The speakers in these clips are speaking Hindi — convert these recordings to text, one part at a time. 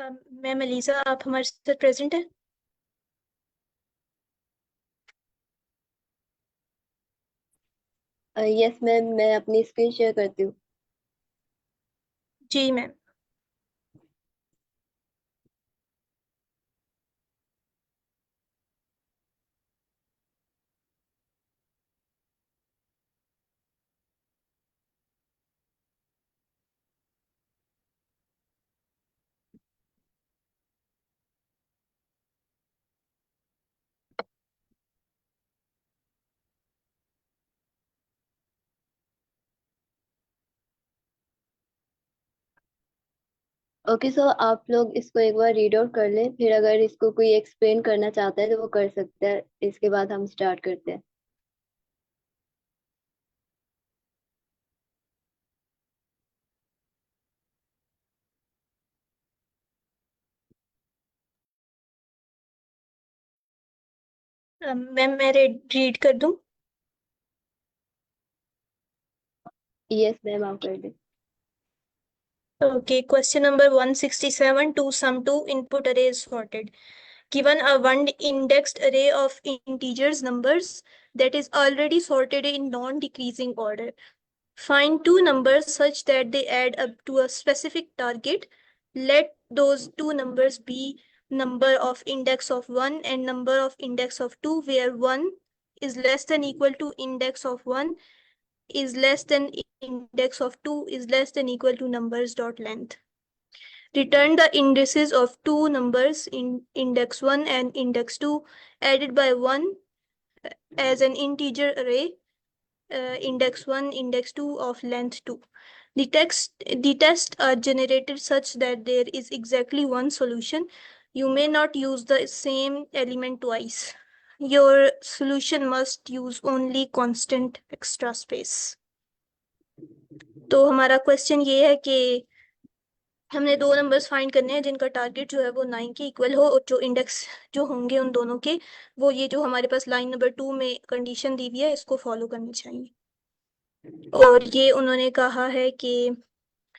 मैम एलिसा, आप हमारे साथ प्रेजेंट है? यस मैम, मैं अपनी स्क्रीन शेयर करती हूँ। जी मैम। ओके, सो आप लोग इसको एक बार रीड आउट कर लें, फिर अगर इसको कोई एक्सप्लेन करना चाहता है तो वो कर सकता है। इसके बाद हम स्टार्ट करते हैं। मैम मैं रीड कर दूं? यस मैम, आप कर दें। Okay, question number 167, to sum two input array is sorted. Given a one indexed array of integers numbers that is already sorted in non-decreasing order. Find two numbers such that they add up to a specific target. Let those two numbers be number of index of 1 and number of index of 2, where 1 is less than equal to index of 1 is less than index of 2 is less than equal to numbers dot length. Return the indices of two numbers in index 1 and index 2 added by 1 as an integer array, index 1, index 2 of length 2. The tests are generated such that there is exactly one solution. You may not use the same element twice. Your solution must use only constant extra space. तो हमारा क्वेश्चन ये है कि हमने दो नंबर्स फाइंड करने हैं जिनका टारगेट जो है वो 9 के इक्वल हो, और जो इंडेक्स जो होंगे उन दोनों के, वो ये जो हमारे पास लाइन नंबर 2 में कंडीशन दी हुई है इसको फॉलो करनी चाहिए। और ये उन्होंने कहा है कि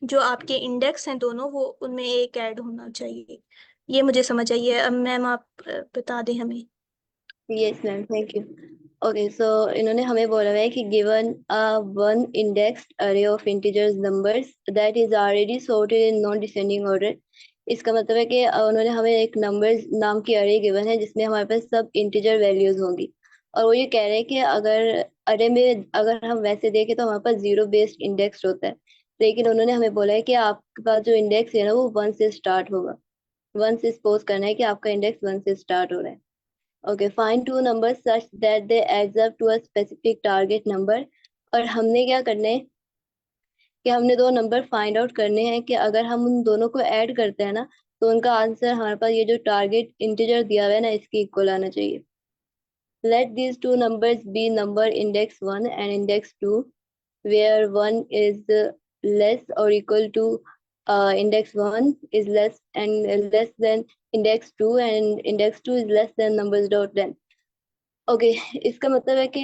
जो आपके इंडेक्स हैं दोनों, वो उनमें एक ऐड होना चाहिए। ये मुझे समझ आई है। अब मैम आप बता दें हमें। Yes ma'am, thank you. Okay, so इन्होंने हमें बोला हुआ है कि given a one indexed array of integers numbers that is already sorted in non descending order. इसका मतलब है कि उन्होंने हमें एक नंबर्स नाम की अरे गिवन है जिसमें हमारे पास सब इंटीजर वैल्यूज होंगी। और वो ये कह रहे हैं कि अगर अरे में अगर हम वैसे देखें तो हमारे पास जीरो बेस्ड इंडेक्स होता है, लेकिन उन्होंने हमें बोला है कि आपके पास जो इंडेक्स है ना वो वन से स्टार्ट होगा। वन से सपोज करना है कि आपका इंडेक्स वन से स्टार्ट हो रहा है। Okay, find two number such that they adds up to a specific target number. और हमने क्या करना है कि हमने दो नंबर फाइंड आउट करने हैं कि अगर हम उन दोनों को ऐड करते हैं ना तो उनका आंसर हमारे पास ये जो टारगेट इंटीजर दिया हुआ है ना इसके इक्वल आना चाहिए। Let these two numbers be number index 1 and index 2, where 1 is less or equal to index 1 is less and less than index 2 and index 2 is less than numbers dot length. Okay, इसका मतलब है कि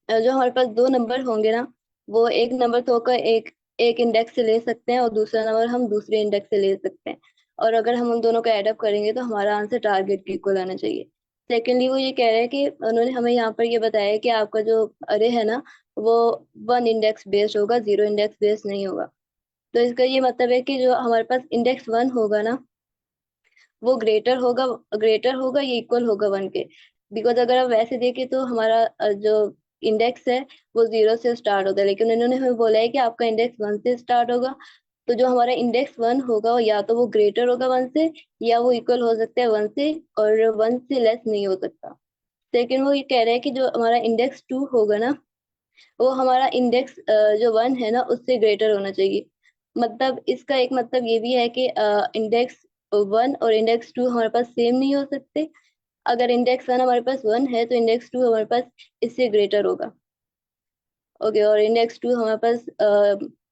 जो हमारे पास दो नंबर होंगे ना, वो एक नंबर तो होकर एक एक इंडेक्स से ले सकते हैं और दूसरा नंबर हम दूसरे इंडेक्स से ले सकते हैं। और अगर हम उन दोनों को ऐड अप करेंगे तो हमारा आंसर टारगेट के इक्वल आना चाहिए। सेकेंडली वो ये कह रहे हैं कि उन्होंने हमें यहाँ पर ये बताया है कि आपका जो अरे है ना वो वन इंडेक्स बेस्ड होगा, जीरो इंडेक्स बेस्ड नहीं होगा। तो इसका ये मतलब है कि जो हमारे पास इंडेक्स वन होगा ना वो ग्रेटर होगा या इक्वल होगा वन के। बिकॉज अगर आप वैसे देखें तो हमारा जो इंडेक्स है वो जीरो से स्टार्ट होता है, लेकिन इन्होंने हमें बोला है कि आपका इंडेक्स वन से स्टार्ट होगा। तो जो हमारा इंडेक्स वन होगा वो या तो वो ग्रेटर होगा वन से या वो इक्वल हो सकता है वन से, और वन से लेस नहीं हो सकता। लेकिन वो ये कह रहे हैं कि जो हमारा इंडेक्स टू होगा ना वो हमारा इंडेक्स जो वन है ना उससे ग्रेटर होना चाहिए। मतलब इसका एक मतलब ये भी है कि इंडेक्स वन और इंडेक्स टू हमारे पास सेम नहीं हो सकते। अगर इंडेक्स वन हमारे पास वन है तो इंडेक्स टू हमारे पास इससे ग्रेटर होगा। ओके, और इंडेक्स टू हमारे पास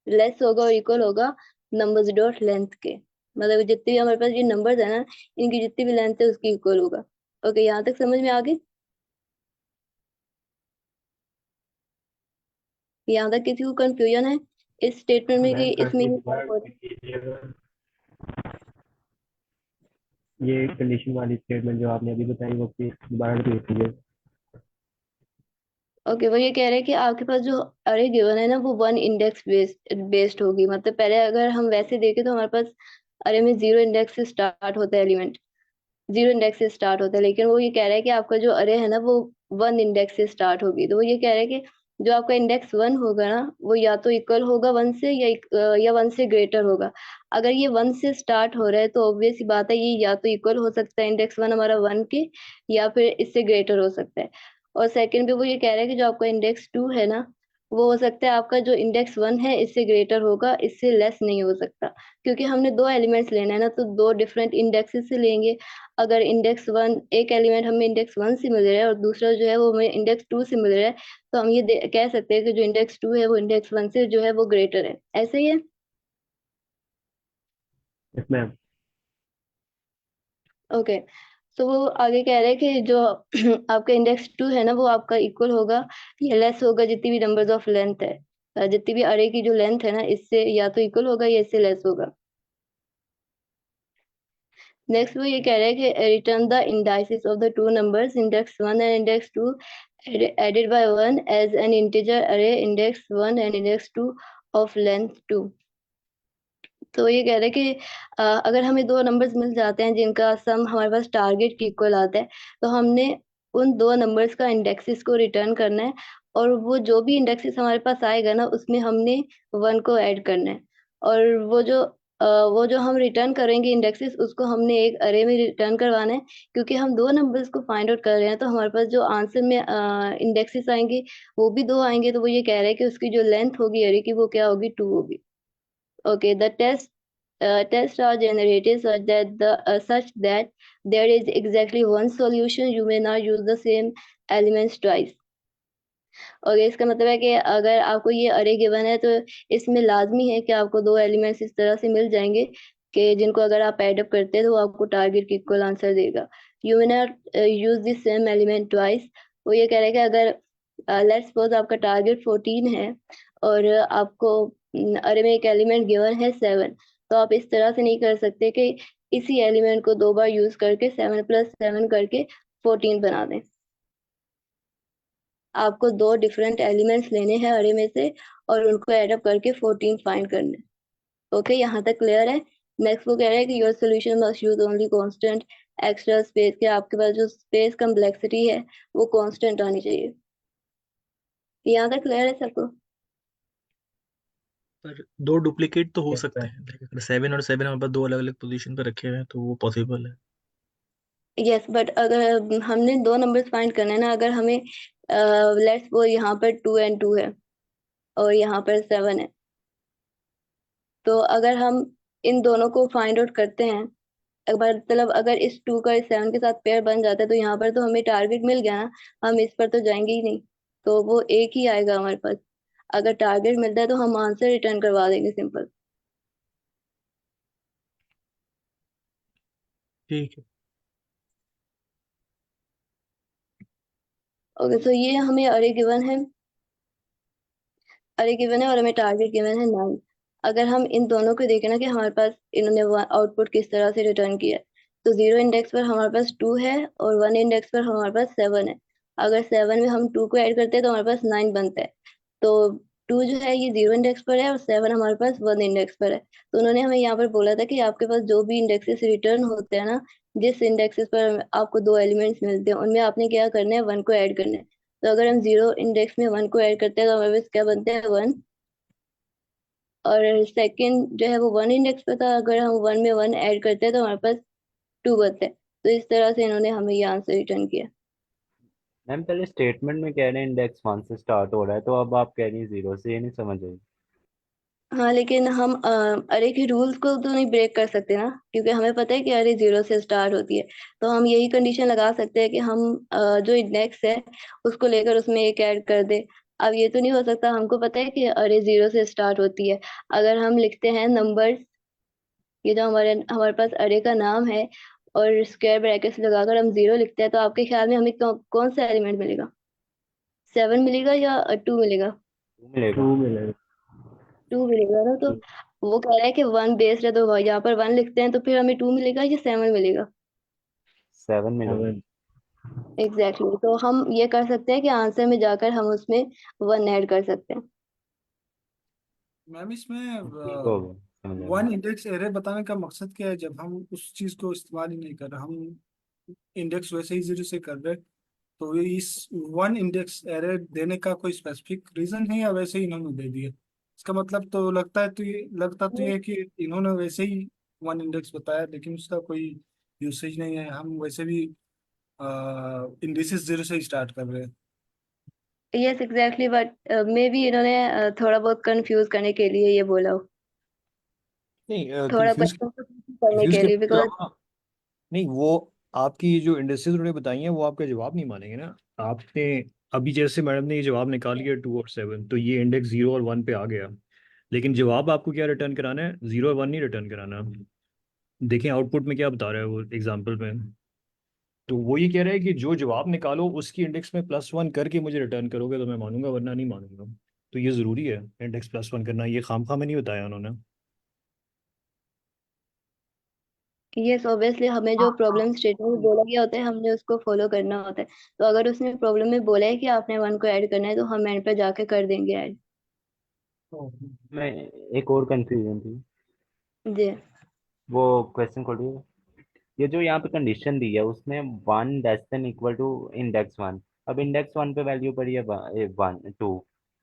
लेस होगा और इक्वल होगा नंबर्स डॉट लेंथ के। मतलब जितने भी हमारे पास ये नंबर्स है ना इनकी जितनी भी लेंथ है उसकी इक्वल होगा। ओके, यहाँ तक समझ में आ गई? यहाँ तक किसी को कंफ्यूजन है इस स्टेटमेंट में कि मैम इसमें कंप्लीट क्या बार हो रहा है? कीजिएगा। ये कंडीशन वाली स्टेटमेंट जो आपने अभी बताई वो प्लीज दोबारा रिपीट कीजिए। ओके, वो ये कह रहे हैं कि आपके पास जो अरे गिवन है ना, वो वन इंडेक्स बेस्ड होगी। मतलब पहले अगर हम वैसे देखें तो हमारे पास अरे में जीरो इंडेक्स से स्टार्ट होता है एलिमेंट, जीरो इंडेक्स से स्टार्ट होता है। लेकिन वो ये कह रहा है कि आपका जो अरे है ना, वो वन इंडेक्स से स्टार्ट होगी। तो वो ये कह रहा है कि जो आपका इंडेक्स वन होगा ना, वो या तो इक्वल होगा वन से, या वन से ग्रेटर होगा। अगर ये वन से स्टार्ट हो रहा है तो ऑब्वियस सी बात है, ये या तो इक्वल हो सकता है इंडेक्स वन हमारा वन के, या फिर इससे ग्रेटर हो सकता है। और सेकंड पे वो ये कह रहा है कि जो आपका इंडेक्स टू है ना, वो हो सकता है आपका जो इंडेक्स वन है इससे ग्रेटर होगा, इससे लेस नहीं हो सकता। क्योंकि हमने दो एलिमेंट्स लेना है ना, तो दो डिफरेंट इंडेक्सेस से लेंगे। अगर इंडेक्स वन, एक एलिमेंट हमें इंडेक्स वन से मिल रहा है और दूसरा जो है वो हमें इंडेक्स टू से मिल रहा है, तो हम ये कह सकते हैं कि जो इंडेक्स टू है वो इंडेक्स वन से जो है वो ग्रेटर है। ऐसे ही है। Yes ma'am. ओके। तो वो आगे कह रहे हैं कि जो आपका इंडेक्स टू है ना, वो आपका इक्वल होगा या लेस होगा जितनी भी नंबर्स ऑफ लेंथ है, जितनी भी अरे की जो लेंथ है ना, इससे या तो इक्वल होगा या इससे लेस होगा। नेक्स्ट वो ये कह रहे हैं कि return the indices of the two numbers index one and index two added by one as an integer array index one and index two of length two। तो ये कह रहे हैं कि अगर हमें दो नंबर्स मिल जाते हैं जिनका सम हमारे पास टारगेट के इक्वल आता है, तो हमने उन दो नंबर्स का इंडेक्सेस को रिटर्न करना है। और वो जो भी इंडेक्सेस हमारे पास आएगा ना, उसमें हमने वन को ऐड करना है। और वो जो हम रिटर्न करेंगे इंडेक्सेस, उसको हमने एक अरे में रिटर्न करवाना है। क्योंकि हम दो नंबर्स को फाइंड आउट कर रहे हैं, तो हमारे पास जो आंसर में इंडेक्सेस आएंगे वो भी दो आएंगे। तो वो ये कह रहे हैं कि उसकी जो लेंथ होगी अरे की, वो क्या होगी, टू होगी। Okay, the tests are generated such that there is exactly one solution. You may not use the same elements twice. और इसका मतलब है कि अगर आपको ये अरे गिवन है, तो इसमें लाजमी है कि आपको दो एलिमेंट्स इस तरह से मिल जाएंगे कि जिनको अगर आप एडअप करते हैं तो वो आपको टारगेट की इक्वल आंसर देगा। You may not use this same element twice. वो ये कह रहे हैं कि अगर लेट्स सपोज आपका टारगेट 14 है और आपको अरे में एक एलिमेंट गिवन है 7, तो आप इस तरह से नहीं कर सकते कि इसी एलिमेंट को दो बार यूज करके 7 + 7 करके 14 बना दें। आपको दो डिफरेंट एलिमेंट्स लेने हैं अरे में से और उनको एडअप करके 14 फाइंड करना है। ओके, यहाँ तक क्लियर है। नेक्स्ट वो कह रहा है कि your solution must use only constant extra space, के आपके पास जो स्पेस कम्प्लेक्सिटी है वो कांस्टेंट आनी चाहिए। यहाँ तक क्लियर है सबको? पर दो डुप्लीकेट तो हो यस सकते सर। हैं, लाइक अगर 7 और 7 हमारे पास दो अलग अलग पोजीशन पे रखे हुए हैं तो वो पॉसिबल है। यस, बट अगर हमने दो नंबर्स फाइंड करने हैं ना, अगर हमें लेट्स वो यहाँ पर 2 और 2 है और यहाँ पर 7 है, तो अगर हम इन दोनों को फाइंड आउट करते हैं, मतलब अगर इस 2 का इस 7 के साथ पेयर बन जाता है, तो यहाँ पर तो हमें टारगेट मिल गया ना, हम इस पर तो जाएंगे ही नहीं। तो वो एक ही आएगा हमारे पास। अगर टारगेट मिलता है तो हम आंसर रिटर्न करवा देंगे, सिंपल। ठीक है। ओके, तो ये हमें अरे गिवन है, अरे गिवन है और हमें टारगेट गिवन है 9। अगर हम इन दोनों को देखें ना कि हमारे पास इन्होंने आउटपुट किस तरह से रिटर्न किया है, तो जीरो इंडेक्स पर हमारे पास 2 है और वन इंडेक्स पर हमारे पास 7 है। अगर 7 में हम 2 को ऐड करते हैं तो हमारे पास 9 बनता है। तो 2 जो है ये जीरो इंडेक्स पर है और 7 हमारे पास वन इंडेक्स पर है। तो उन्होंने हमें यहाँ पर बोला था कि आपके पास जो भी इंडेक्सेस रिटर्न होते हैं ना, जिस इंडेक्सेस पर आपको दो एलिमेंट्स मिलते हैं, उनमें आपने क्या करना है, वन को ऐड करना है। तो अगर हम जीरो इंडेक्स में वन को ऐड करते हैं तो हमारे पास क्या बनता है, वन। और सेकंड जो है वो वन इंडेक्स पे था, अगर हम वन में वन ऐड करते हैं तो हमारे पास टू बचता है। तो इस तरह से इन्होंने हमें ये आंसर रिटर्न किया। मैम पहले स्टेटमेंट में कह रहे हैं इंडेक्स वन से स्टार्ट हो रहा है, तो अब आप कह रही हैं जीरो से, ये नहीं समझ आई। हाँ, लेकिन हम अरे के रूल्स को तो नहीं ब्रेक कर सकते ना, क्योंकि हमें पता है कि अरे जीरो से स्टार्ट होती है। तो हम यही कंडीशन लगा सकते हैं कि हम जो इंडेक्स है उसको लेकर उसमें एक ऐड कर दे। अब ये तो नहीं हो सकता, हमको पता है कि अरे जीरो से स्टार्ट होती है। अगर हम लिखते हैं नंबर्स, ये जो हमारे हमारे पास अरे का नाम है, और स्क्वायर ब्रैकेट्स लगाकर हम जीरो लिखते हैं, तो आपके ख्याल में हमें कौन सा एलिमेंट मिलेगा, 7 मिलेगा या 2 मिलेगा? टू मिलेगा। 2 मिलेगा। 2 मिलेगा ना। तो वो कह रहा है कि वन बेस्ड है, तो यहाँ पर वन लिखते हैं तो फिर हमें 2 मिलेगा या 7 मिलेगा? 7 मिलेगा। 7। एग्जैक्टली तो हम ये कर सकते हैं कि आंसर में जाकर हम उसमें 1 ऐड कर सकते हैं। मैम इसमें ठीक हो गया, समझ आ वन गया। इंडेक्स एरे बताने का मकसद क्या है? जब हम उस चीज को इस्तेमाल ही नहीं कर रहे, हम इंडेक्स वैसे ही जीरो से कर रहे, तो ये इस वन इंडेक्स एरे देने का कोई स्पेसिफिक रीजन है या वैसे ही इन्होंने दे दिया? इसका मतलब तो लगता तो ये है कि इन्होंने वैसे ही वन इंडेक्स बताया, लेकिन उसका कोई यूसेज नहीं है, हम वैसे भी इंडिसेस जीरो से ही स्टार्ट कर रहे हैं। Yes exactly, but may be इन्होंने थोड़ा बहुत कंफ्यूज करने के लिए ये बोला हो, नहीं थोड़ा कंफ्यूज क्वेश्चन को करने कंफ्यूज के लिए, करने के बिकॉज अलावा नहीं, वो आपकी जो इंडस्ट्रीज उन्होंने बताई हैं वो आपका जवाब नहीं मानेंगे ना। आपने अभी जैसे मैडम ने ये जवाब निकाल लिया 2 और 7, तो ये इंडेक्स 0 और 1 पे आ गया, लेकिन जवाब आपको क्या रिटर्न कराना है? 0 और 1 नहीं रिटर्न कराना। देखें आउटपुट में क्या बता रहा है वो एग्जाम्पल में। तो वो ये कह रहा है कि जो जवाब निकालो उसकी इंडेक्स में +1 करके मुझे रिटर्न करोगे तो मैं मानूंगा, वरना नहीं मानूंगा। तो ये ज़रूरी है इंडेक्स +1 करना, ये खामखा में नहीं बताया उन्होंने। यस ऑब्वियसली हमें जो प्रॉब्लम स्टेटमेंट में बोला गया होता है हमने उसको फॉलो करना होता है। तो अगर उसने प्रॉब्लम में बोला है कि आपने 1 को ऐड करना है तो हम एंड पे जाके कर देंगे ऐड। मैं एक और कंफ्यूजन थी, जी वो क्वेश्चन खोलिए। ये जो यहाँ पे कंडीशन दी है उसमें 1 <= इंडेक्स 1। अब इंडेक्स 1 पे वैल्यू पड़ी है 1 2,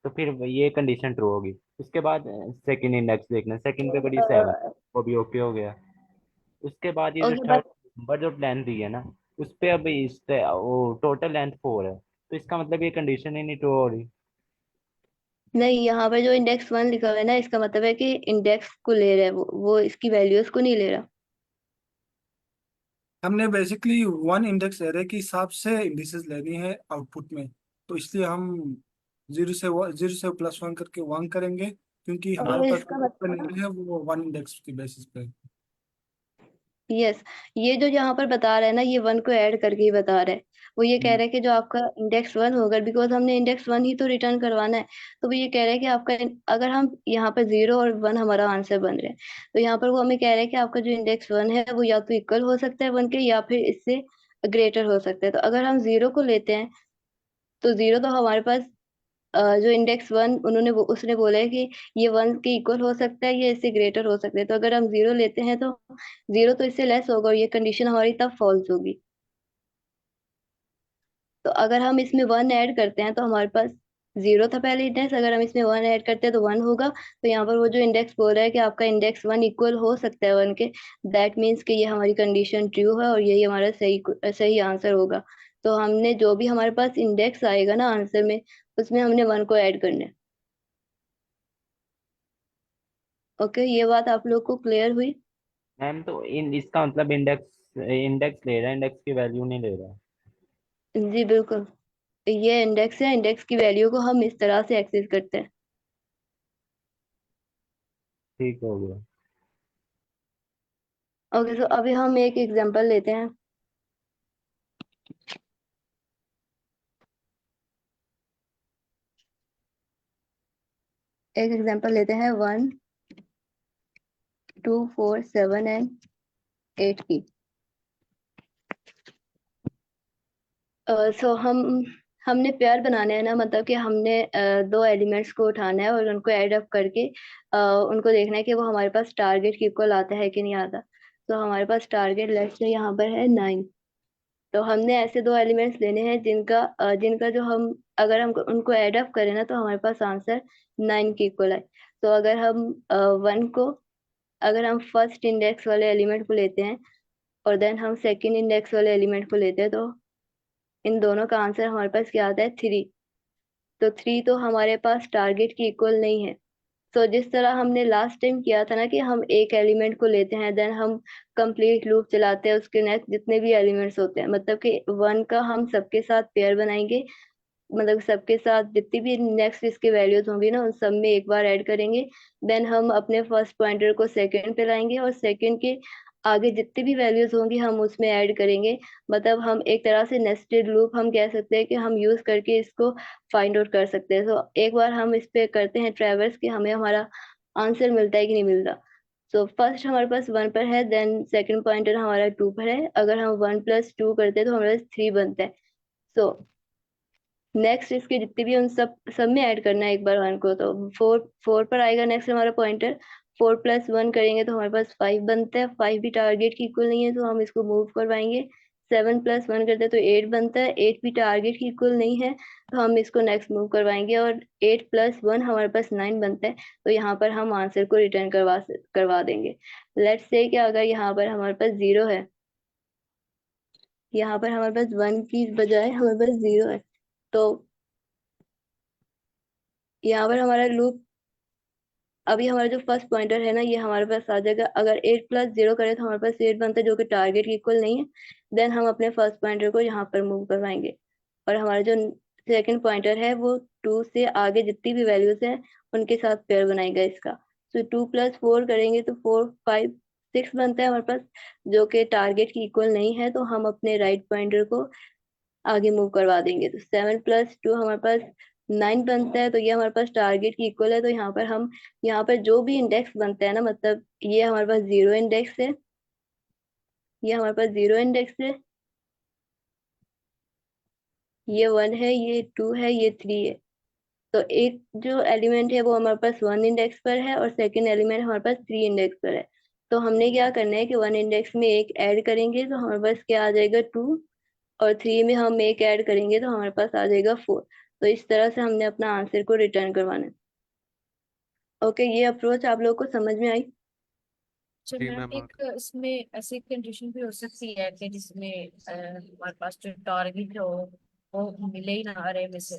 तो फिर ये कंडीशन ट्रू होगी। उसके बाद सेकंड इंडेक्स देखना, सेकंड पे पड़ी 7, वो भी ओके हो गया। उसके बाद ये जो ओके थर्ड बट नंबर जो लेंथ दी है ना, उस पे अब वो टोटल लेंथ 4 है, तो इसका मतलब ये कंडीशन ही नहीं ट्रू हो रही। नहीं, यहाँ पे जो इंडेक्स 1 लिखा हुआ है ना, इसका मतलब है कि इंडेक्स को ले रहा है वो इसकी वैल्यूज को नहीं ले रहा। हमने बेसिकली वन इंडेक्स एरे के हिसाब से इंडिसेस लेनी है आउटपुट में, तो इसलिए हम जीरो से +1 करके 1 करेंगे, क्योंकि हमारे और पास इसका मतलब एरे है वो वन इंडेक्स की बेसिस पे। यस, ये जो यहाँ पर बता रहा है ना, ये 1 को ऐड करके ही बता रहा है। वो ये कह रहा है कि जो आपका इंडेक्स 1 होगा, बिकॉज हमने इंडेक्स 1 ही तो रिटर्न करवाना है। तो वो ये कह रहा है कि आपका अगर हम यहाँ पर 0 और 1 हमारा आंसर बन रहा है, तो यहाँ पर वो हमें कह रहा है कि आपका जो इंडेक्स 1 है वो या तो इक्वल हो सकता है 1 के, या फिर इससे ग्रेटर हो सकता है। तो अगर हम 0 को लेते हैं तो 0 तो हमारे पास जो इंडेक्स 1 उसने बोला है कि ये 1 के इक्वल हो सकता है, ये इससे ग्रेटर हो सकता है। तो अगर हम 0 लेते हैं तो 0 तो इससे लेस होगा और ये कंडीशन हमारी तब फॉल्स होगी। तो अगर हम इसमें 1 ऐड करते हैं तो हमारे पास 0 था पहले इंडेक्स, अगर हम इसमें 1 ऐड करते हैं तो 1 होगा। तो यहाँ पर वो जो इंडेक्स बोल रहा है कि आपका इंडेक्स 1 इक्वल हो सकता है 1 के, दैट मीन्स कि ये हमारी कंडीशन ट्रू है और यही हमारा सही सही आंसर होगा। तो हमने जो भी हमारे पास इंडेक्स आएगा ना आंसर में, उसमें हमने 1 को ऐड करना है। ओके, ये बात आप लोग को क्लियर हुई? मैम तो इन इसका मतलब इंडेक्स इंडेक्स ले रहा है, इंडेक्स की वैल्यू नहीं ले रहा। जी बिल्कुल, ये इंडेक्स है, इंडेक्स की वैल्यू को हम इस तरह से एक्सेस करते हैं। ठीक हो गया। ओके, तो अभी हम एक एग्जांपल लेते हैं। एक एग्जांपल लेते हैं 1 2 4 7 एंड 8 की। सो हमने पेयर बनाने हैं ना, मतलब कि हमने दो एलिमेंट्स को उठाना है और उनको ऐड अप करके उनको देखना है कि वो हमारे पास टारगेट के इक्वल आता है कि नहीं आता। तो हमारे पास टारगेट लेट्स से यहाँ पर है 9। तो हमने ऐसे दो एलिमेंट्स लेने हैं जिनका जो हम अगर हम उनको ऐड अप करें ना तो हमारे पास आंसर 9 के इक्वल है। तो अगर हम फर्स्ट इंडेक्स वाले एलिमेंट को लेते हैं और देन हम सेकंड इंडेक्स वाले एलिमेंट को लेते हैं, तो इन दोनों का आंसर हमारे पास क्या आता है? 3। तो 3 तो हमारे पास टारगेट की इक्वल नहीं है। तो जिस तरह हमने लास्ट टाइम किया था ना कि हम एक एलिमेंट को लेते हैं देन हम कंप्लीट लूप चलाते हैं, उसके नेक्स्ट जितने भी एलिमेंट्स होते हैं, मतलब कि 1 का हम सबके साथ पेयर बनाएंगे, मतलब सबके साथ जितनी भी नेक्स्ट इसके वैल्यूज होंगी ना उन सब में एक बार ऐड करेंगे। देन हम अपने फर्स्ट पॉइंटर को सेकंड पे लाएंगे और सेकंड के आगे जितनी भी वैल्यूज होंगी हम उसमें ऐड करेंगे। मतलब हम एक तरह से नेस्टेड लूप हम कह सकते हैं कि हम यूज करके इसको फाइंड आउट कर सकते हैं। तो एक बार हम इस पे करते हैं ट्रेवर्स कि हमें हमारा आंसर मिलता है कि नहीं मिलता। सो फर्स्ट हमारे पास 1 पर है, देन सेकंड पॉइंटर हमारा 2 पर है। अगर हम 1 + 2 करते हैं तो हमारे पास 3 बनता है। सो नेक्स्ट इसके जितने भी, उन सब में ऐड करना है एक बार 1 को। तो 4 पर आएगा नेक्स्ट हमारा पॉइंटर। 4 + 1 करेंगे तो हमारे पास 5 बनता है। 5 भी टारगेट की इक्वल नहीं है तो हम इसको मूव करवाएंगे। 7 + 1 करते हैं तो 8 बनता है। 8 भी टारगेट की इक्वल नहीं है तो हम इसको नेक्स्ट मूव करवाएंगे, और 8 + 1 हमारे पास 9 बनता है। तो यहाँ पर हम आंसर को रिटर्न करवा देंगे। लेट्स से कि अगर यहाँ पर हमारे पास 0 है, यहाँ पर हमारे पास 1 की बजाय हमारे पास 0 है, तो यहाँ पर हमारा लूप, अभी हमारा जो फर्स्ट पॉइंटर है ना, ये हमारे पास आ जाएगा। अगर 8 + 0 करें तो हमारे पास 8 बनता है, जो कि टारगेट के इक्वल नहीं है। देन हम अपने फर्स्ट पॉइंटर को यहाँ पर मूव करवाएंगे, और हमारा जो सेकंड पॉइंटर है वो 2 से आगे जितनी भी वैल्यूज हैं उनके साथ पेयर बनाएगा इसका। तो 2 + 4 करेंगे तो 4 5 6 बनता है हमारे पास, जो कि टारगेट की इक्वल नहीं है। तो हम अपने राइट पॉइंटर को आगे मूव करवा देंगे। तो 7 + 2 हमारे पास 9 बनता है, तो ये हमारे पास टारगेट की इक्वल है। तो यहाँ पर हम, यहाँ पर जो भी इंडेक्स बनता है ना, मतलब ये हमारे पास 0 इंडेक्स है, ये हमारे पास 0 इंडेक्स है, ये 1 है, ये 2 है, ये 3 है। तो एक जो एलिमेंट है वो हमारे पास 1 इंडेक्स पर है, और सेकंड एलिमेंट हमारे पास 3 इंडेक्स पर है। तो हमने क्या करना है कि 1 इंडेक्स में एक ऐड करेंगे तो हमारे पास क्या आ जाएगा, 2, और 3 में हम एक ऐड करेंगे तो हमारे पास आ जाएगा 4। तो इस तरह से हमने अपना आंसर को रिटर्न करवाना है। ओके, ये अप्रोच आप लोगों को समझ में आई? तो जी मैम मैम एक इसमें ऐसी कंडीशन भी हो सकती है कि जिसमें हमारे पास जो टारगेट हो वो मिले ही ना अरे में से,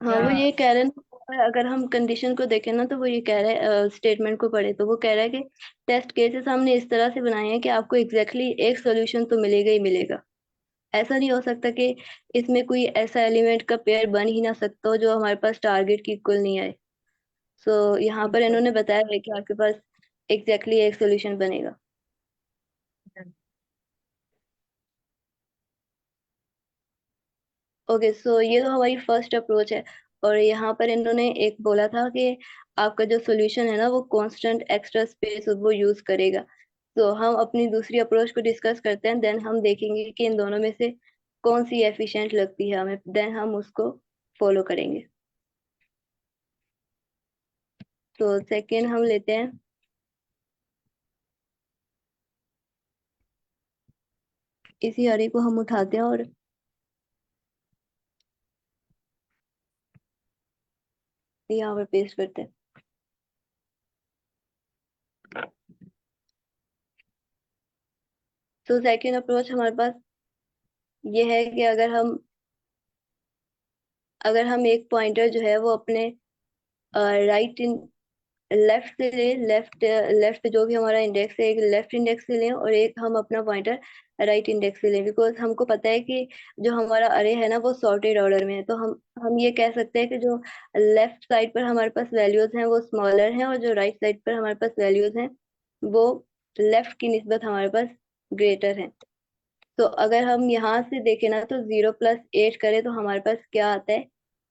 हाँ, या वो ये कह रहे हैं, अगर हम कंडीशन को देखें ना, तो वो ये कह रहे हैं, स्टेटमेंट को पढ़े तो वो कह रहा है कि टेस्ट केसेस हमने इस तरह से बनाए हैं कि आपको एग्जैक्टली एक सोल्यूशन तो मिलेगा ही मिलेगा। ऐसा नहीं हो सकता कि इसमें कोई ऐसा एलिमेंट का पेयर बन ही ना सकता हो जो हमारे पास टारगेट की इक्वल नहीं आए। सो यहाँ पर इन्होंने बताया है कि आपके पास एग्जैक्टली एक सोल्यूशन बनेगा। ओके, सो ये तो हमारी फर्स्ट अप्रोच है। और यहाँ पर इन्होंने एक बोला था कि आपका जो सोल्यूशन है ना वो कांस्टेंट एक्स्ट्रा स्पेस वो यूज करेगा। तो हम अपनी दूसरी अप्रोच को डिस्कस करते हैं, देन हम देखेंगे कि इन दोनों में से कौन सी एफिशिएंट लगती है हमें, देन हम उसको फॉलो करेंगे। तो सेकेंड हम लेते हैं, इसी हरी को हम उठाते हैं और यहाँ पर पेस्ट करते हैं। तो सेकेंड अप्रोच हमारे पास ये है कि अगर हम एक पॉइंटर जो है वो अपने राइट लेफ्ट से ले, लेफ्ट जो भी हमारा इंडेक्स है, एक लेफ्ट इंडेक्स से लें और एक हम अपना पॉइंटर राइट इंडेक्स से लें। बिकॉज हमको पता है कि जो हमारा अरे है ना वो सॉर्टेड ऑर्डर में है, तो हम ये कह सकते हैं कि जो लेफ्ट साइड पर हमारे पास वैल्यूज हैं वो स्मॉलर हैं, और जो राइट साइड पर हमारे पास वैल्यूज हैं वो लेफ्ट की निस्बत हमारे पास ग्रेटर है। तो अगर हम यहाँ से देखें ना, तो 0 + 8 करें तो हमारे पास क्या आता है,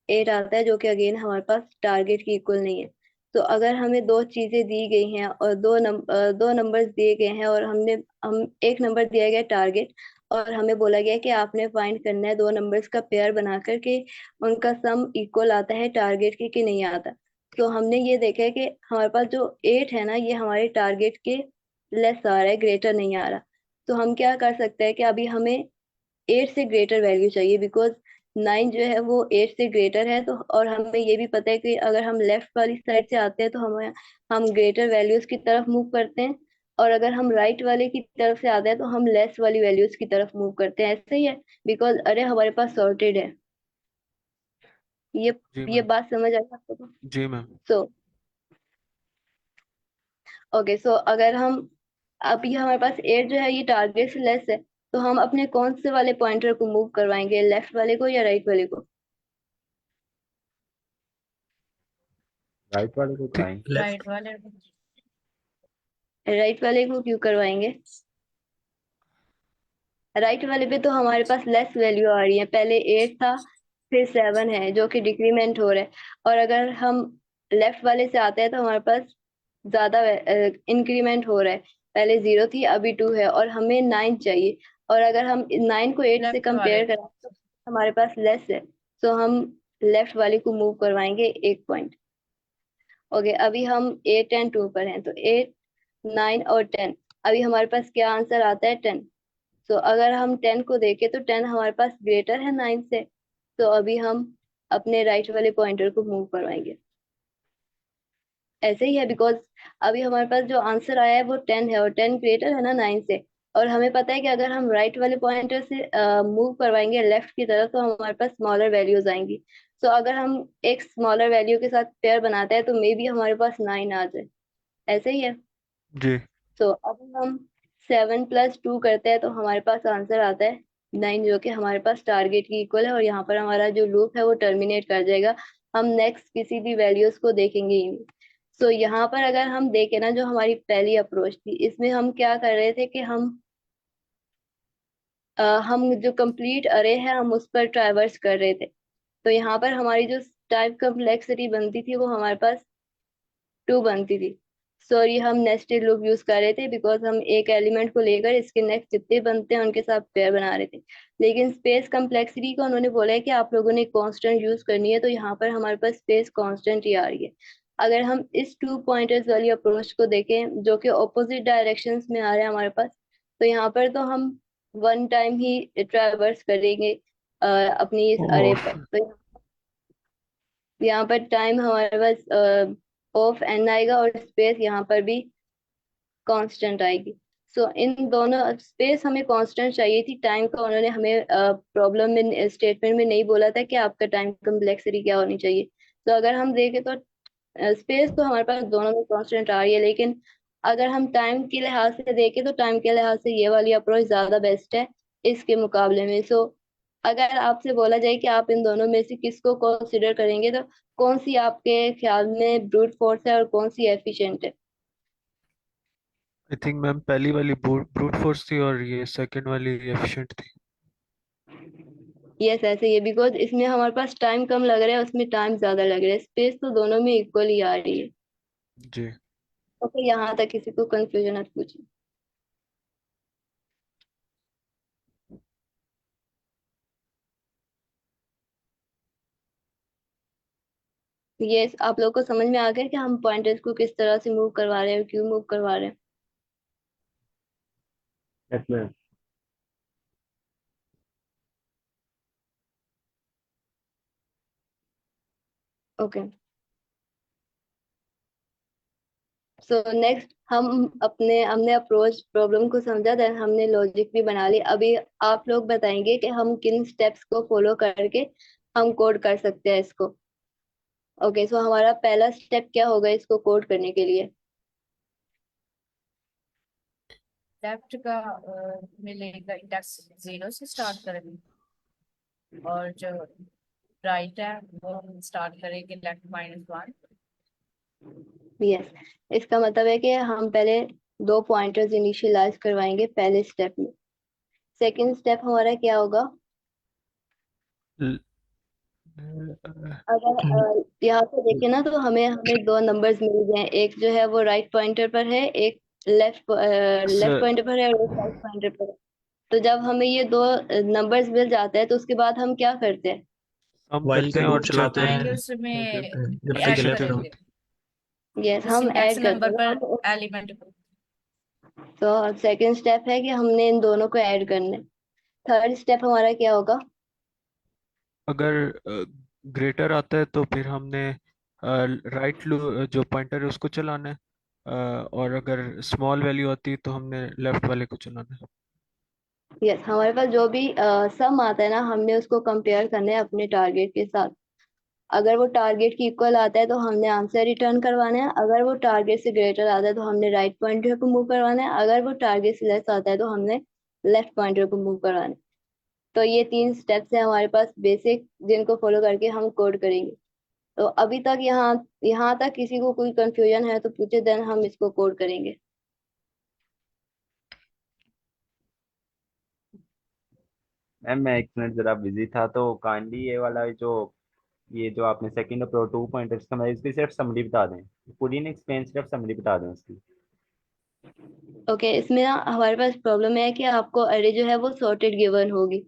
8 आता है, जो कि अगेन हमारे पास टारगेट की इक्वल नहीं है। तो अगर हमें दो चीजें दी गई हैं और दो नंबर्स दिए गए हैं, और हम एक नंबर दिया गया टारगेट, और हमें बोला गया कि आपने फाइंड करना है दो नंबर्स का पेयर बना करके उनका सम इक्वल आता है टारगेट के कि नहीं आता। तो हमने ये देखा है कि हमारे पास जो 8 है ना, ये हमारे टारगेट के लेस आ रहा है, ग्रेटर नहीं आ रहा। तो हम क्या कर सकते हैं कि अभी हमें 8 से ग्रेटर वैल्यू चाहिए, बिकॉज 9 जो है वो 8 से ग्रेटर है। तो और हमें ये भी पता है कि अगर हम लेफ्ट वाली साइड से आते हैं तो हम ग्रेटर वैल्यूज की तरफ मूव करते हैं, और अगर हम राइट वाले की तरफ से आते हैं तो हम लेस वाली वैल्यूज की तरफ मूव करते हैं। ऐसे ही है, बिकॉज अरे हमारे पास सॉर्टेड है। ये जी ये मैम। बात समझ आई आपको? जी मैम। सो ओके, सो अगर हम, अब ये हमारे पास 8 जो है ये टारगेट से लेस है, तो हम अपने कौन से वाले पॉइंटर को मूव करवाएंगे, लेफ्ट वाले को या राइट वाले को? राइट वाले को ठीक। कराएं। राइट वाले राइट वाले को क्यों करवाएंगे? राइट वाले पे तो हमारे पास लेस वैल्यू आ रही है, पहले 8 था फिर 7 है, जो कि डिक्रीमेंट हो रहा है। और अगर हम लेफ्ट वाले से आते हैं तो हमारे पास ज्यादा इंक्रीमेंट हो रहा है। पहले 0 थी, अभी 2 है, और हमें 9 चाहिए। और अगर हम 9 को 8 से लेफ्ट वाले कंपेयर करें तो हमारे पास लेस है, तो हम लेफ्ट वाले को मूव करवाएंगे 1 पॉइंट। ओके, अभी हम 8 एंड 2 पर हैं, तो 8, 9 और 10। अभी हमारे पास क्या आंसर आता है? 10। तो अगर हम 10 को देखें तो 10 हमारे पास ग्रेटर है 9 से, तो अभी हम अपने राइट वाले पॉइंटर को मूव करवाएंगे। ऐसे ही है, बिकॉज अभी हमारे पास जो आंसर आया है वो 10 है, और 10 ग्रेटर है ना 9 से। और हमें पता है कि अगर हम राइट वाले पॉइंटर से मूव करवाएंगे लेफ्ट की तरफ, तो हमारे पास स्मॉलर वैल्यूज आएंगी। तो अगर हम एक स्मॉलर वैल्यू के साथ पेयर बनाते हैं तो मे बी हमारे पास 9 आ जाए। ऐसे ही है। जी। तो अब हम 7 + 2 करते हैं तो हमारे पास आंसर आता है 9, जो कि हमारे पास टारगेट की इक्वल है, और यहाँ पर हमारा जो लूप है वो टर्मिनेट कर जाएगा। हम नेक्स्ट किसी भी वैल्यूज को देखेंगे ही नहीं। तो यहाँ पर अगर हम देखें ना, जो हमारी पहली अप्रोच थी, इसमें हम क्या कर रहे थे कि हम जो कंप्लीट अरे है हम उस पर ट्रैवर्स कर रहे थे। तो यहाँ पर हमारी जो टाइप कम्प्लेक्सिटी बनती थी वो हमारे पास 2 बनती थी। सॉरी, हम नेस्टेड लूप यूज कर रहे थे, बिकॉज हम एक एलिमेंट को लेकर इसके नेक्स्ट जितने बनते हैं उनके साथ पेयर बना रहे थे। लेकिन स्पेस कम्प्लेक्सिटी को उन्होंने बोला है कि आप लोगों ने कांस्टेंट यूज करनी है, तो यहाँ पर हमारे पास स्पेस कांस्टेंट ही आ रही है। अगर हम इस 2 पॉइंटर्स वाली अप्रोच को देखें जो कि ऑपोजिट डायरेक्शंस में आ रहे हैं हमारे पास, तो यहाँ पर तो हम 1 टाइम ही ट्रैवर्स करेंगे अपनी इस अरे ऑफ। पर। तो यहाँ पर टाइम हमारे पास ऑफ एन आएगा, और स्पेस यहाँ पर भी कांस्टेंट आएगी। सो इन दोनों, स्पेस हमें कांस्टेंट चाहिए थी, टाइम का उन्होंने हमें प्रॉब्लम में स्टेटमेंट में नहीं बोला था कि आपका टाइम कम्प्लेक्सिटी क्या होनी चाहिए। तो अगर हम देखें तो स्पेस तो हमारे पास दोनों में कांस्टेंट आ रही है, लेकिन अगर हम टाइम के लिहाज से देखें तो टाइम के लिहाज से ये वाली अप्रोच ज्यादा बेस्ट है इसके मुकाबले में। सो अगर आपसे बोला जाए कि आप इन दोनों में से किसको कंसिडर करेंगे, तो कौन सी आपके ख्याल में ब्रूट फोर्स है और कौन सी एफिशिएंट है? आई थिंक मैम पहली वाली ब्रूट फोर्स थी और ये सेकंड वाली एफिशिएंट थी। यस, ऐसे ही है, बिकॉज इसमें हमारे पास टाइम कम लग रहा है, उसमें टाइम ज्यादा लग रहा है। स्पेस तो दोनों में इक्वल ही आ रही है। जी। ओके, यहाँ तक किसी को कंफ्यूजन मत पूछिए। यस, आप लोग को समझ में आ गया कि हम पॉइंटर्स को किस तरह से मूव करवा रहे हैं और क्यों मूव करवा रहे हैं? Yes ma'am. Okay, so next हमने अप्रोच प्रॉब्लम को समझा, देन हमने लॉजिक भी बना ली। अभी आप लोग बताएंगे कि हम किन स्टेप्स को फॉलो करके हम कोड कर सकते हैं इसको। ओके, सो हमारा पहला स्टेप क्या होगा इसको कोड करने के लिए? लेफ्ट का मिलेगा इंडेक्स 0 से स्टार्ट करेंगे, और जो राइट है वो हम स्टार्ट करेंगे लेफ्ट -1। यस, इसका मतलब है कि हम पहले 2 पॉइंटर्स इनिशियलाइज करवाएंगे पहले स्टेप में। सेकंड स्टेप हमारा क्या होगा? ल- अगर यहाँ से देखें ना, तो हमें हमें 2 नंबर्स मिल गए हैं। एक जो है वो राइट पॉइंटर पर है, एक लेफ्ट सर पॉइंटर पर है, और एक राइट पॉइंटर पर है। तो जब हमें ये 2 नंबर्स मिल जाते हैं तो उसके बाद हम क्या करते हैं? हम वाइल करते का हैं लूप और चेक हम करते करते आएंगे हैं हैं उसमें जब तक ऐड लेफ्ट ना हो। करेंगे यस, उस हम इंडेक्स ऐड करते नंबर हैं पर हम। एलिमेंट को। तो सेकंड स्टेप है कि हमने इन दोनों को ऐड करना है। थर्ड स्टेप हमारा क्या होगा? अगर ग्रेटर आता है तो फिर हमने राइट जो पॉइंटर है उसको चलाना है। और अगर स्मॉल वैल्यू आती है तो हमने लेफ्ट वाले को चलाना है। यस, हमारे पास जो भी सम आता है ना, हमने उसको कंपेयर करना है अपने टारगेट के साथ। अगर वो टारगेट की इक्वल आता है तो हमने आंसर रिटर्न करवाना है। अगर वो टारगेट से ग्रेटर आता है तो हमने राइट पॉइंटर को मूव करवाना है। अगर वो टारगेट से लेस आता है तो हमने लेफ्ट पॉइंटर को मूव करवाना है। तो ये 3 स्टेप्स हैं हमारे पास बेसिक, जिनको फॉलो करके हम कोड करेंगे। तो अभी तक यहाँ यहाँ तक किसी को कोई कंफ्यूजन है तो पूछे, देन हम इसको कोड करेंगे। मैम मैं एक मिनट जरा बिजी था, तो काइंडली ये वाला जो आपने सेकंड अप्रोच 2 पॉइंटर्स का, मैं इसकी सिर्फ समरी बता दें। पूरी नहीं एक्सप्लेन, सिर्फ समरी बता दें उसकी। ओके, इसमें ना हमारे पास प्रॉब्लम है कि आपको अरे जो है वो सॉर्टेड गिवन होगी।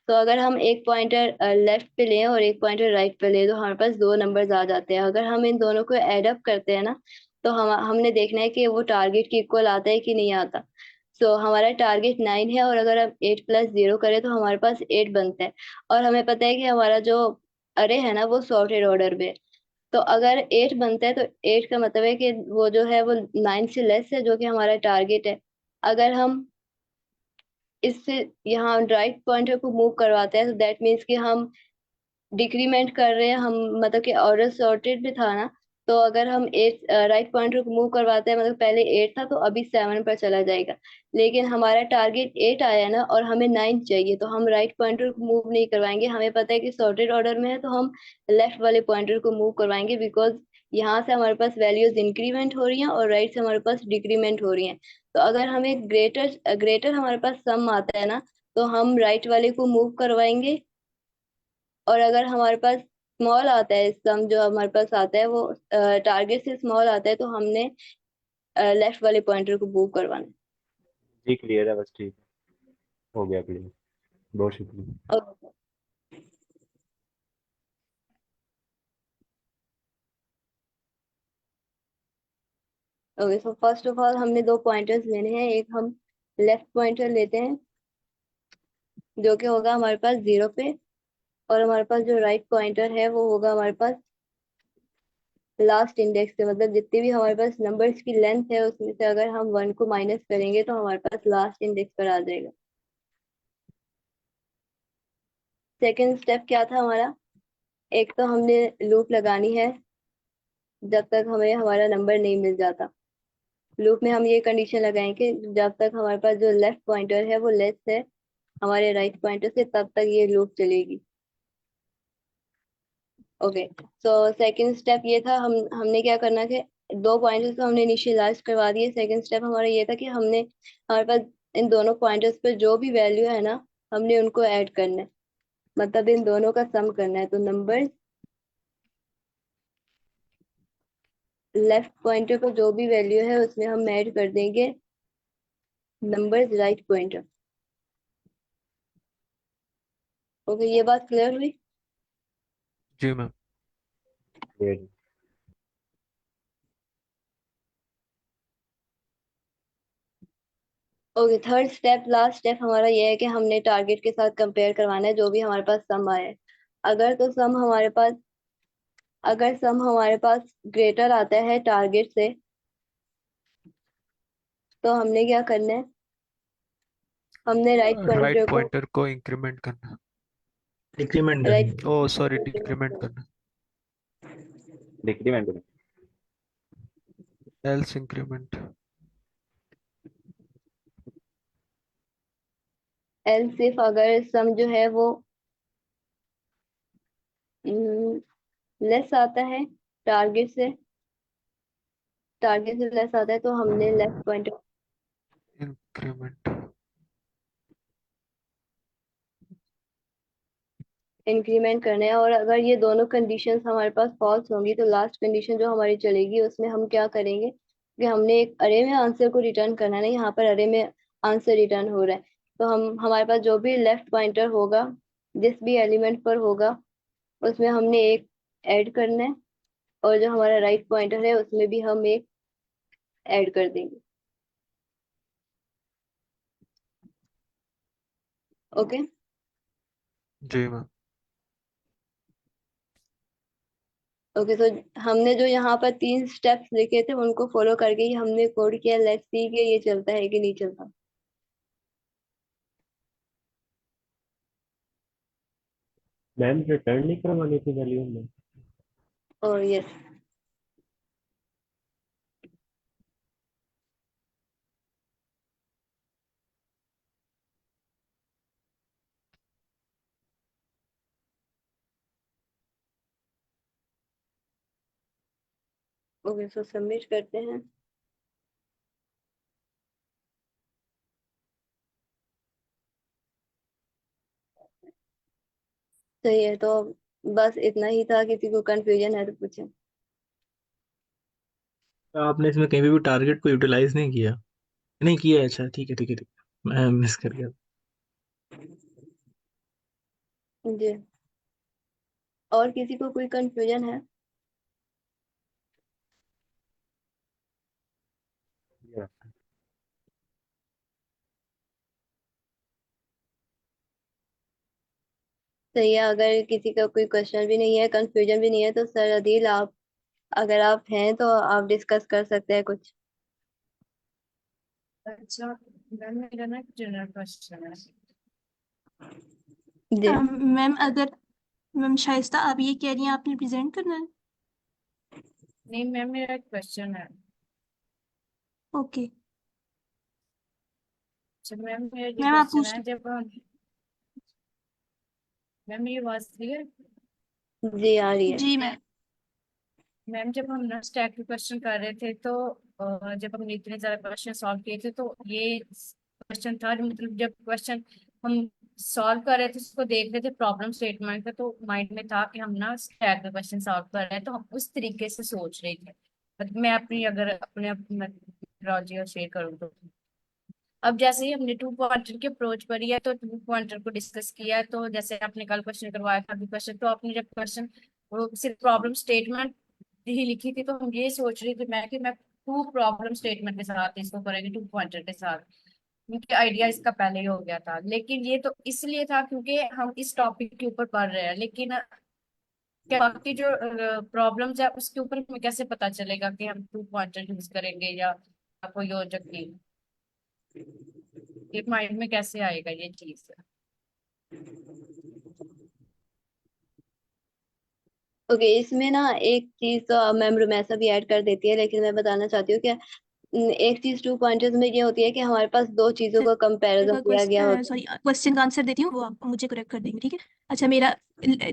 तो अगर हम एक पॉइंटर लेफ्ट पे लें और एक पॉइंटर राइट पे लें तो हमारे पास दो नंबर्स आ जाते हैं। अगर हम इन दोनों को ऐड अप करते हैं ना, तो हमने देखना है कि वो टारगेट के इक्वल आता है कि नहीं आता। सो हमारा टारगेट 9 है, और अगर हम 8 + 0 करें तो हमारे पास 8 बनता है। और हमें पता है कि हमारा जो अरे है ना वो सॉर्टेड ऑर्डर में है। तो अगर 8 बनता है तो 8 का मतलब है कि वो जो है वो 9 से लेस है, जो कि हमारा टारगेट है। अगर हम इससे यहाँ राइट पॉइंटर को मूव करवाते हैं तो दैट मीन्स कि हम डिक्रीमेंट कर रहे हैं। हम मतलब कि ऑर्डर सॉर्टेड में था ना, तो अगर हम 8 राइट पॉइंटर को मूव करवाते हैं, मतलब पहले 8 था तो अभी 7 पर चला जाएगा। लेकिन हमारा टारगेट 8 आया ना और हमें 9 चाहिए, तो हम राइट पॉइंटर को मूव नहीं करवाएंगे। हमें पता है कि सॉर्टेड ऑर्डर में है तो हम लेफ्ट वाले पॉइंटर को मूव करवाएंगे, बिकॉज यहाँ से हमारे पास वैल्यूज इंक्रीमेंट हो रही हैं और राइट से हमारे पास डिक्रीमेंट हो रही हैं। तो अगर हमें ग्रेटर ग्रेटर हमारे पास सम आता है ना, तो हम राइट वाले को मूव करवाएंगे। और अगर हमारे पास स्मॉल आता है, सम जो हमारे पास आता है वो टारगेट से स्मॉल आता है, तो हमने लेफ्ट वाले पॉइंटर को मूव करवाना जी क्लियर है, बस ठीक है, हो गया क्लियर। बहुत शुक्रिया। है। Okay, so first of all हमने दो पॉइंटर्स लेने हैं। एक हम लेफ्ट पॉइंटर लेते हैं जो कि होगा हमारे पास 0 पे, और हमारे पास जो राइट पॉइंटर है वो होगा हमारे पास लास्ट इंडेक्स से। मतलब जितनी भी हमारे पास नंबर्स की लेंथ है उसमें से अगर हम 1 को माइनस करेंगे तो हमारे पास लास्ट इंडेक्स पर आ जाएगा। सेकेंड स्टेप क्या था हमारा? एक तो हमने लूप लगानी है जब तक हमें हमारा नंबर नहीं मिल जाता। लूप में हम ये कंडीशन लगाएंगे जब तक हमारे पास जो लेफ्ट पॉइंटर है वो लेस है हमारे राइट पॉइंटर से, तब तक ये लूप चलेगी। ओके, सो सेकंड स्टेप ये था, हमने क्या करना था, दो पॉइंटर्स को हमने इनिशियलाइज करवा दिए। सेकंड स्टेप हमारा ये था कि हमारे पास इन दोनों पॉइंटर्स पे जो भी वैल्यू है ना, हमने उनको ऐड करना है। मतलब इन दोनों का सम करना है। तो नंबर लेफ्ट पॉइंटर पर जो भी वैल्यू है उसमें हम ऐड कर देंगे नंबर्स राइट पॉइंटर। ओके, ये बात क्लियर हुई? जी ma'am. Clear. Okay, third step last step हमारा ये है कि हमने टारगेट के साथ कंपेयर करवाना है जो भी हमारे पास सम आया है। अगर तो सम हमारे पास अगर सम हमारे पास ग्रेटर आता है टारगेट से, तो हमने क्या करना है, हमने राइट राइट पॉइंटर को पॉइंटर को इंक्रीमेंट करना। डिक्रीमेंट राइट करनी। ओ सॉरी, डिक्रीमेंट करना। डिक्रीमेंट करें। Else increment. एल सिर्फ अगर सम जो है वो लेस आता है टारगेट से टारगेट से लेस आता है तो हमने लेफ्ट पॉइंटर इंक्रीमेंट। इंक्रीमेंट करना है। और अगर ये दोनों कंडीशंस हमारे पास फॉल्स होंगी तो लास्ट कंडीशन जो हमारी चलेगी उसमें हम क्या करेंगे कि हमने एक अरे में आंसर को रिटर्न करना नहीं, यहाँ पर अरे में आंसर रिटर्न हो रहा है। तो हम हमारे पास जो भी लेफ्ट पॉइंटर होगा जिस भी एलिमेंट पर होगा उसमें हमने एक ऐड करना है, और जो हमारा राइट पॉइंटर है उसमें भी हम एक ऐड कर देंगे। ओके, जी मैम। ओके, तो हमने जो यहाँ पर 3 स्टेप्स लिखे थे उनको फॉलो करके ही हमने कोड किया। लेट्स सी कि ये चलता है कि नहीं चलता। मैम रिटर्न नहीं करवानी थी वैल्यू में। और यस, ओके, सो सबमिट करते हैं। सही है, तो बस इतना ही था। किसी को कंफ्यूजन है तो पूछें। आपने इसमें कहीं भी टारगेट को यूटिलाइज नहीं किया? नहीं किया है, अच्छा ठीक है ठीक है ठीक है, मैं मिस कर गया। जी, और किसी को कोई कंफ्यूजन है? सही है, अगर किसी का कोई क्वेश्चन भी नहीं है, कंफ्यूजन भी नहीं है, तो सर अदील आप, अगर आप हैं तो आप डिस्कस कर सकते हैं कुछ। अच्छा मैम मेरा ना जनरल क्वेश्चन है। जी मैम अगर मैम शाइस्ता आप ये कह रही हैं आपने प्रेजेंट करना है? नहीं मैम मेरा क्वेश्चन है। ओके अच्छा मैम मेरा ये मैम आप क्वेश्चन पूछ है, जब हम मैम मेरी आवाज क्लियर। जी आ रही है। जी मैम। मैम जब हम ना स्टैक के क्वेश्चन कर रहे थे तो जब हमने इतने सारे क्वेश्चन सॉल्व किए थे तो ये क्वेश्चन था, मतलब जब क्वेश्चन हम सॉल्व कर रहे थे उसको देख रहे थे प्रॉब्लम स्टेटमेंट पे, तो माइंड में था कि हम ना स्टैक का क्वेश्चन सॉल्व कर रहे हैं, तो हम उस तरीके से सोच रहे थे। मतलब मैं अपनी अगर अपने मेथोडोलॉजी शेयर करूँ तो अब जैसे ही हमने टू पॉइंटर की अप्रोच करी है तो टू पॉइंटर को डिस्कस किया है, तो जैसे आपने कल क्वेश्चन करवाया था अभी क्वेश्चन, तो आपने जब क्वेश्चन वो सिर्फ प्रॉब्लम स्टेटमेंट ही लिखी थी, तो हम ये सोच रही थी मैं कि मैं टू प्रॉब्लम स्टेटमेंट के साथ इसको करेंगे, टू पॉइंटर के साथ, क्योंकि आइडिया इसका पहले ही हो गया था। लेकिन ये तो इसलिए था क्योंकि हम इस टॉपिक के ऊपर पढ़ रहे हैं, लेकिन क्या बाकी जो प्रॉब्लम्स है उसके ऊपर हमें कैसे पता चलेगा कि हम टू पॉइंटर यूज करेंगे या कोई और जगह, ये माइंड में कैसे आएगा ये चीज। ओके, इसमें ना एक चीज तो मैम रुमैसा भी ऐड कर देती है, लेकिन मैं बताना चाहती हूँ कि एक चीज टू पॉइंटर्स में ये होती है कि हमारे पास दो चीजों का कंपैरिजन किया गया होता सॉरी क्वेश्चन का आंसर देती हूँ, वो आप मुझे करेक्ट कर देंगे, ठीक है? अच्छा मेरा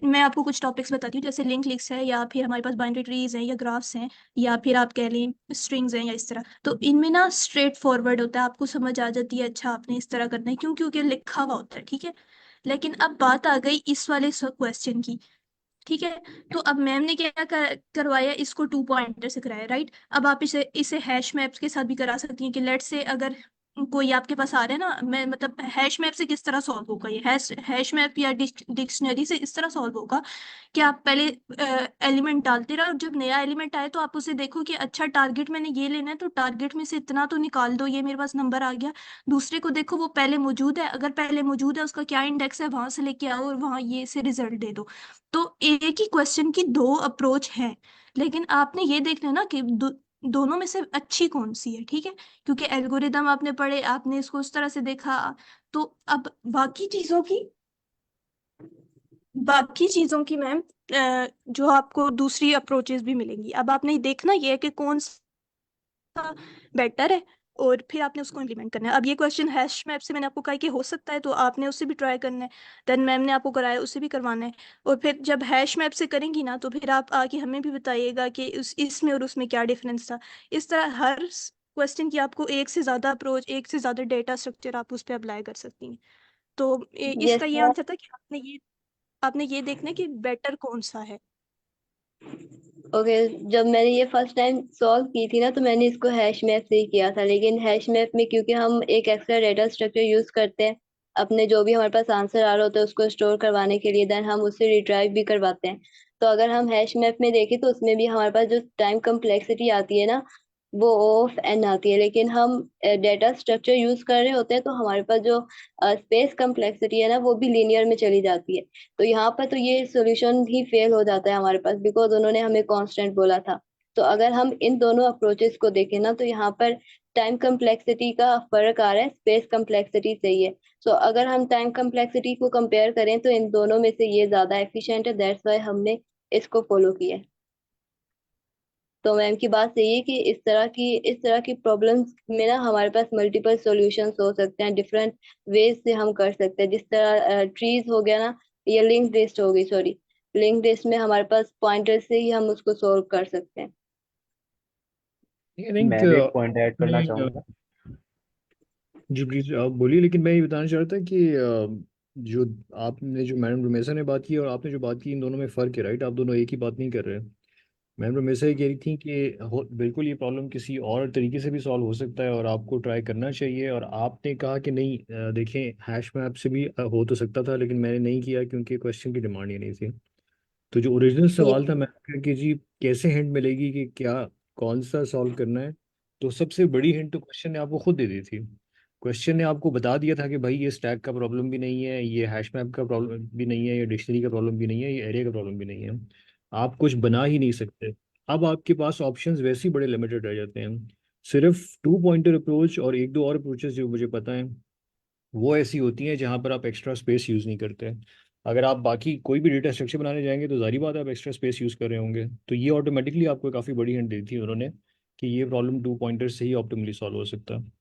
मैं आपको कुछ टॉपिक्स बताती हूँ, जैसे लिंक लिस्ट है, या फिर हमारे पास बाइनरी ट्रीज हैं, या ग्राफ्स हैं, या फिर आप कह लें स्ट्रिंग्स हैं, या इस तरह। तो इनमें ना स्ट्रेट फॉरवर्ड होता है, आपको समझ आ जाती है अच्छा आपने इस तरह करना है, क्यों? क्योंकि लिखा हुआ होता है, ठीक है? लेकिन अब बात आ गई इस वाले क्वेश्चन की, ठीक है? तो अब मैम ने क्या करवाया, इसको टू पॉइंटर से कराया, राइट? अब आप इसे इसे हैश मैप्स के साथ भी करा सकती हैं कि लेट से अगर कोई आपके पास आ रहा है ना, मैं मतलब हैश मैप से किस तरह सॉल्व होगा ये, हैश मैप या डिक्शनरी से इस तरह सॉल्व होगा कि आप पहले एलिमेंट डालते रहो, और जब नया एलिमेंट आए तो आप उसे देखो कि अच्छा टारगेट मैंने ये लेना है, तो टारगेट में से इतना तो निकाल दो, ये मेरे पास नंबर आ गया। दूसरे को देखो वो पहले मौजूद है, अगर पहले मौजूद है उसका क्या इंडेक्स है, वहां से लेके आओ और वहां ये से रिजल्ट दे दो। तो एक ही क्वेश्चन की दो अप्रोच है, लेकिन आपने ये देखना है ना कि दोनों में से अच्छी कौन सी है, ठीक है? क्योंकि एल्गोरिदम आपने पढ़े, आपने इसको उस तरह से देखा। तो अब बाकी चीजों की मैम जो आपको दूसरी अप्रोचेस भी मिलेंगी, अब आपने देखना ये है कि कौन सा बेटर है, और फिर आपने उसको इम्प्लीमेंट करना है। अब ये क्वेश्चन हैश मैप से मैंने आपको कहा कि हो सकता है, तो आपने उससे भी ट्राई करना है। देन मैम ने आपको कराया, उससे भी करवाना है। और फिर जब हैश मैप से करेंगी ना, तो फिर आप आके हमें भी बताइएगा कि इसमें और उसमें क्या डिफरेंस था। इस तरह हर क्वेश्चन की आपको एक से ज्यादा अप्रोच, एक से ज्यादा डेटा स्ट्रक्चर आप उस पर अप्लाई कर सकती हैं। तो है। इसका ये जैसा आंसर था कि आपने ये देखना है कि बेटर कौन सा है। ओके, जब मैंने ये फर्स्ट टाइम सॉल्व की थी ना, तो मैंने इसको हैश मैप से ही किया था, लेकिन हैश मैप में क्योंकि हम एक एक्स्ट्रा डेटा स्ट्रक्चर यूज करते हैं अपने जो भी हमारे पास आंसर आ रहा होता है उसको स्टोर करवाने के लिए, देन हम उससे रिट्राइव भी करवाते हैं। तो अगर हम हैश मैप में देखें तो उसमें भी हमारे पास जो टाइम कम्प्लेक्सिटी आती है ना, वो ऑफ एन आती है, लेकिन हम डेटा स्ट्रक्चर यूज कर रहे होते हैं तो हमारे पास जो स्पेस कम्प्लेक्सिटी है ना, वो भी लीनियर में चली जाती है। तो यहाँ पर तो ये सॉल्यूशन ही फेल हो जाता है हमारे पास, बिकॉज उन्होंने हमें कांस्टेंट बोला था। तो अगर हम इन दोनों अप्रोचेस को देखें ना, तो यहाँ पर टाइम कम्प्लेक्सिटी का फर्क आ रहा है, स्पेस कम्प्लेक्सिटी से ही है। सो अगर हम टाइम कम्प्लेक्सिटी को कंपेयर करें तो इन दोनों में से ये ज्यादा एफिशिएंट है, दैट्स वाई हमने इसको फॉलो किया है। तो मैम की बात सही है कि इस तरह की प्रॉब्लम्स में ना हमारे पास मल्टीपल सॉल्यूशंस हो सकते हैं, डिफरेंट वेज से हम कर सकते हैं। जिस तरह ट्रीज हो गया ना, या लिंक लिस्ट हो गई, सॉरी, लिंक लिस्ट में हमारे पास पॉइंटर से ही हम उसको सोल्व कर सकते हैं। आई थिंक मैं भी एक पॉइंट ऐड करना मैं चाहूंगा। जी प्लीज आप बोलिए, लेकिन मैं ये बताना चाह रहा था कि जो आपने जो मैडम रुमेसा ने बात की और आपने जो बात की, इन दोनों में फ़र्क है, राइट? आप दोनों एक ही बात नहीं कर रहे हैं। मैम हमेशा ये कह रही थी कि बिल्कुल ये प्रॉब्लम किसी और तरीके से भी सॉल्व हो सकता है और आपको ट्राई करना चाहिए, और आपने कहा कि नहीं देखें हैश मैप से भी हो तो सकता था, लेकिन मैंने नहीं किया क्योंकि क्वेश्चन की डिमांड ही नहीं थी। तो जो ओरिजिनल सवाल था मैं कि जी कैसे हिंट मिलेगी कि क्या कौन सा सॉल्व करना है, तो सबसे बड़ी हिंट तो क्वेश्चन ने आपको खुद दे दी थी। क्वेश्चन ने आपको बता दिया था कि भाई ये स्टैक का प्रॉब्लम भी नहीं है, ये हैश मैप का प्रॉब्लम भी नहीं है, ये डिक्शनरी का प्रॉब्लम भी नहीं है, ये एरे का प्रॉब्लम भी नहीं है। आप कुछ बना ही नहीं सकते। अब आपके पास ऑप्शंस वैसे ही बड़े लिमिटेड रह जाते हैं। सिर्फ टू पॉइंटर अप्रोच और एक दो और अप्रोचेस जो मुझे पता है वो ऐसी होती हैं जहाँ पर आप एक्स्ट्रा स्पेस यूज़ नहीं करते। अगर आप बाकी कोई भी डेटा स्ट्रक्चर बनाने जाएंगे तो जारी बात है आप एक्स्ट्रा स्पेस यूज़ कर रहे होंगे। तो ये ऑटोमेटिकली आपको काफ़ी बड़ी हिंट दी थी उन्होंने कि ये प्रॉब्लम टू पॉइंटर से ही ऑप्टिमली सॉल्व हो सकता है।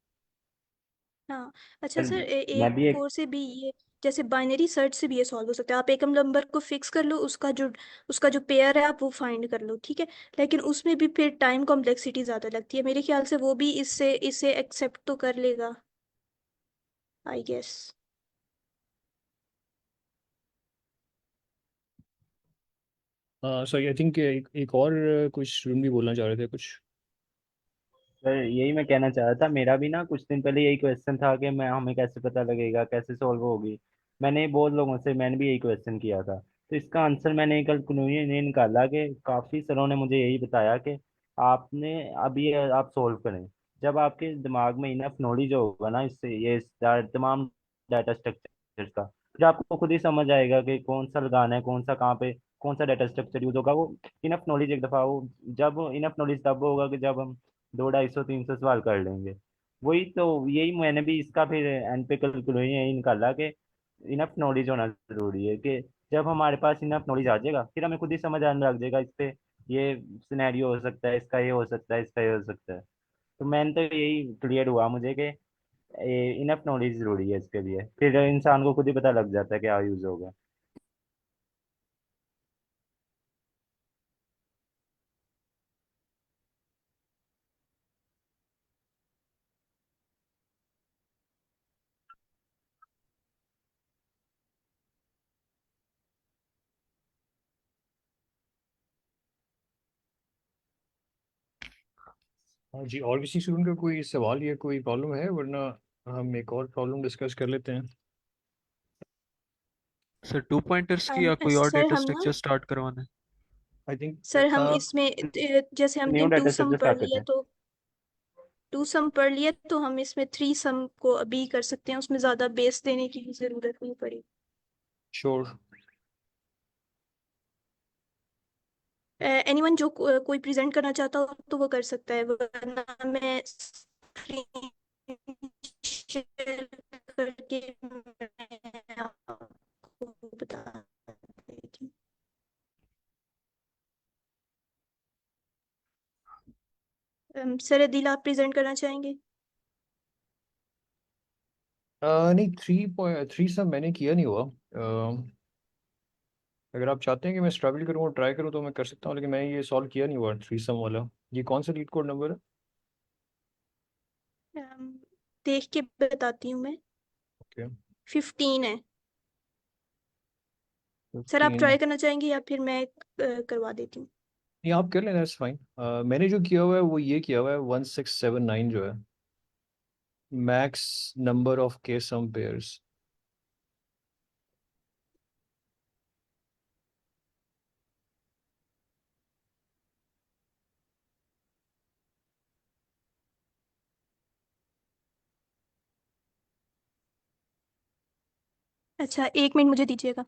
हाँ अच्छा सर, मैं भी एक एक और से भी ये, जैसे बाइनरी सर्च से भी ये सॉल्व हो सकता है। आप एक नंबर को फिक्स कर लो, उसका जो पेयर है आप वो फाइंड कर लो, ठीक है। लेकिन उसमें भी फिर टाइम कॉम्प्लेक्सिटी ज़्यादा लगती है, मेरे ख्याल से वो भी इससे इसे एक्सेप्ट तो कर लेगा, I guess. Sorry I think एक और कुछ स्टूडेंट भी बोलना चाह रहे थे कुछ। सर यही मैं कहना चाह रहा था, मेरा भी ना कुछ दिन पहले यही क्वेश्चन था कि मैं हमें कैसे पता लगेगा, कैसे सॉल्व होगी। बहुत लोगों से मैंने भी यही क्वेश्चन किया था, तो इसका आंसर मैंने कल कंक्लूजन ये निकाला कि काफ़ी सरों ने मुझे यही बताया कि आपने अभी आप सॉल्व करें। जब आपके दिमाग में इनफ नॉलेज होगा ना इससे ये तमाम डाटा स्ट्रक्चर का, फिर आपको खुद ही समझ आएगा कि कौन सा लगाना है, कौन सा कहाँ पे, कौन सा डाटा स्ट्रक्चर यूज होगा। वो इनफ नॉलेज एक दफ़ा वो, जब इनफ नॉलेज तब होगा कि जब हम 200 250 300 सवाल कर लेंगे। वही तो, यही मैंने भी इसका फिर एंड पे कैलकुलेशन यही निकाला कि इनफ नॉलेज होना जरूरी है, कि जब हमारे पास इनफ नॉलेज आ जाएगा फिर हमें खुद ही समझ आने लग जाएगा इस पे ये सिनेरियो हो सकता है, इसका ये हो सकता है, इसका ये हो सकता है। तो मैंने तो यही क्लियर हुआ मुझे कि इनफ नॉलेज जरूरी है इसके लिए, फिर इंसान को खुद ही पता लग जाता है क्या यूज होगा। हाँ जी, और किसी स्टूडेंट का कोई सवाल या कोई प्रॉब्लम है, वरना हम एक और प्रॉब्लम डिस्कस कर लेते हैं। सर टू पॉइंटर्स की या कोई और सर डेटा हम ना, स्ट्रक्चर स्टार्ट करवाना है? आई थिंक सर हम इसमें जैसे हमने new to data some structure पढ़ स्टार्ट करते लिया हैं। तो हम इसमें थ्री सम को अभी कर सकते हैं, उसमें ज़्यादा बेस देने की भी ज़रूरत नहीं पड़ी। श्योर। एनीवन जो कोई प्रेजेंट करना चाहता हो तो वो कर सकता है, वरना मैं स्क्रीन शेयर करके मैं आपको बता देती हूँ। सर अदील, आप प्रेजेंट करना चाहेंगे? नहीं, थ्री सब मैंने किया नहीं हुआ। अगर आप चाहते हैं कि मैं स्ट्रगल करूँ और ट्राई करूँ तो मैं कर सकता हूँ, लेकिन मैंने ये सॉल्व किया नहीं हुआ थ्री सम वाला। ये कौन सा लीड कोड नंबर है? देख के बताती हूँ मैं। ओके। 15 है। सर आप 15। ट्राई करना चाहेंगे या फिर मैं करवा देती हूँ? नहीं, आप कर लेना, इट्स फाइन। मैंने जो किया हुआ है वो ये किया हुआ है 1679 जो है मैक्स नंबर ऑफ के सम पेयर्स। अच्छा, 1 मिनट मुझे दीजिएगा।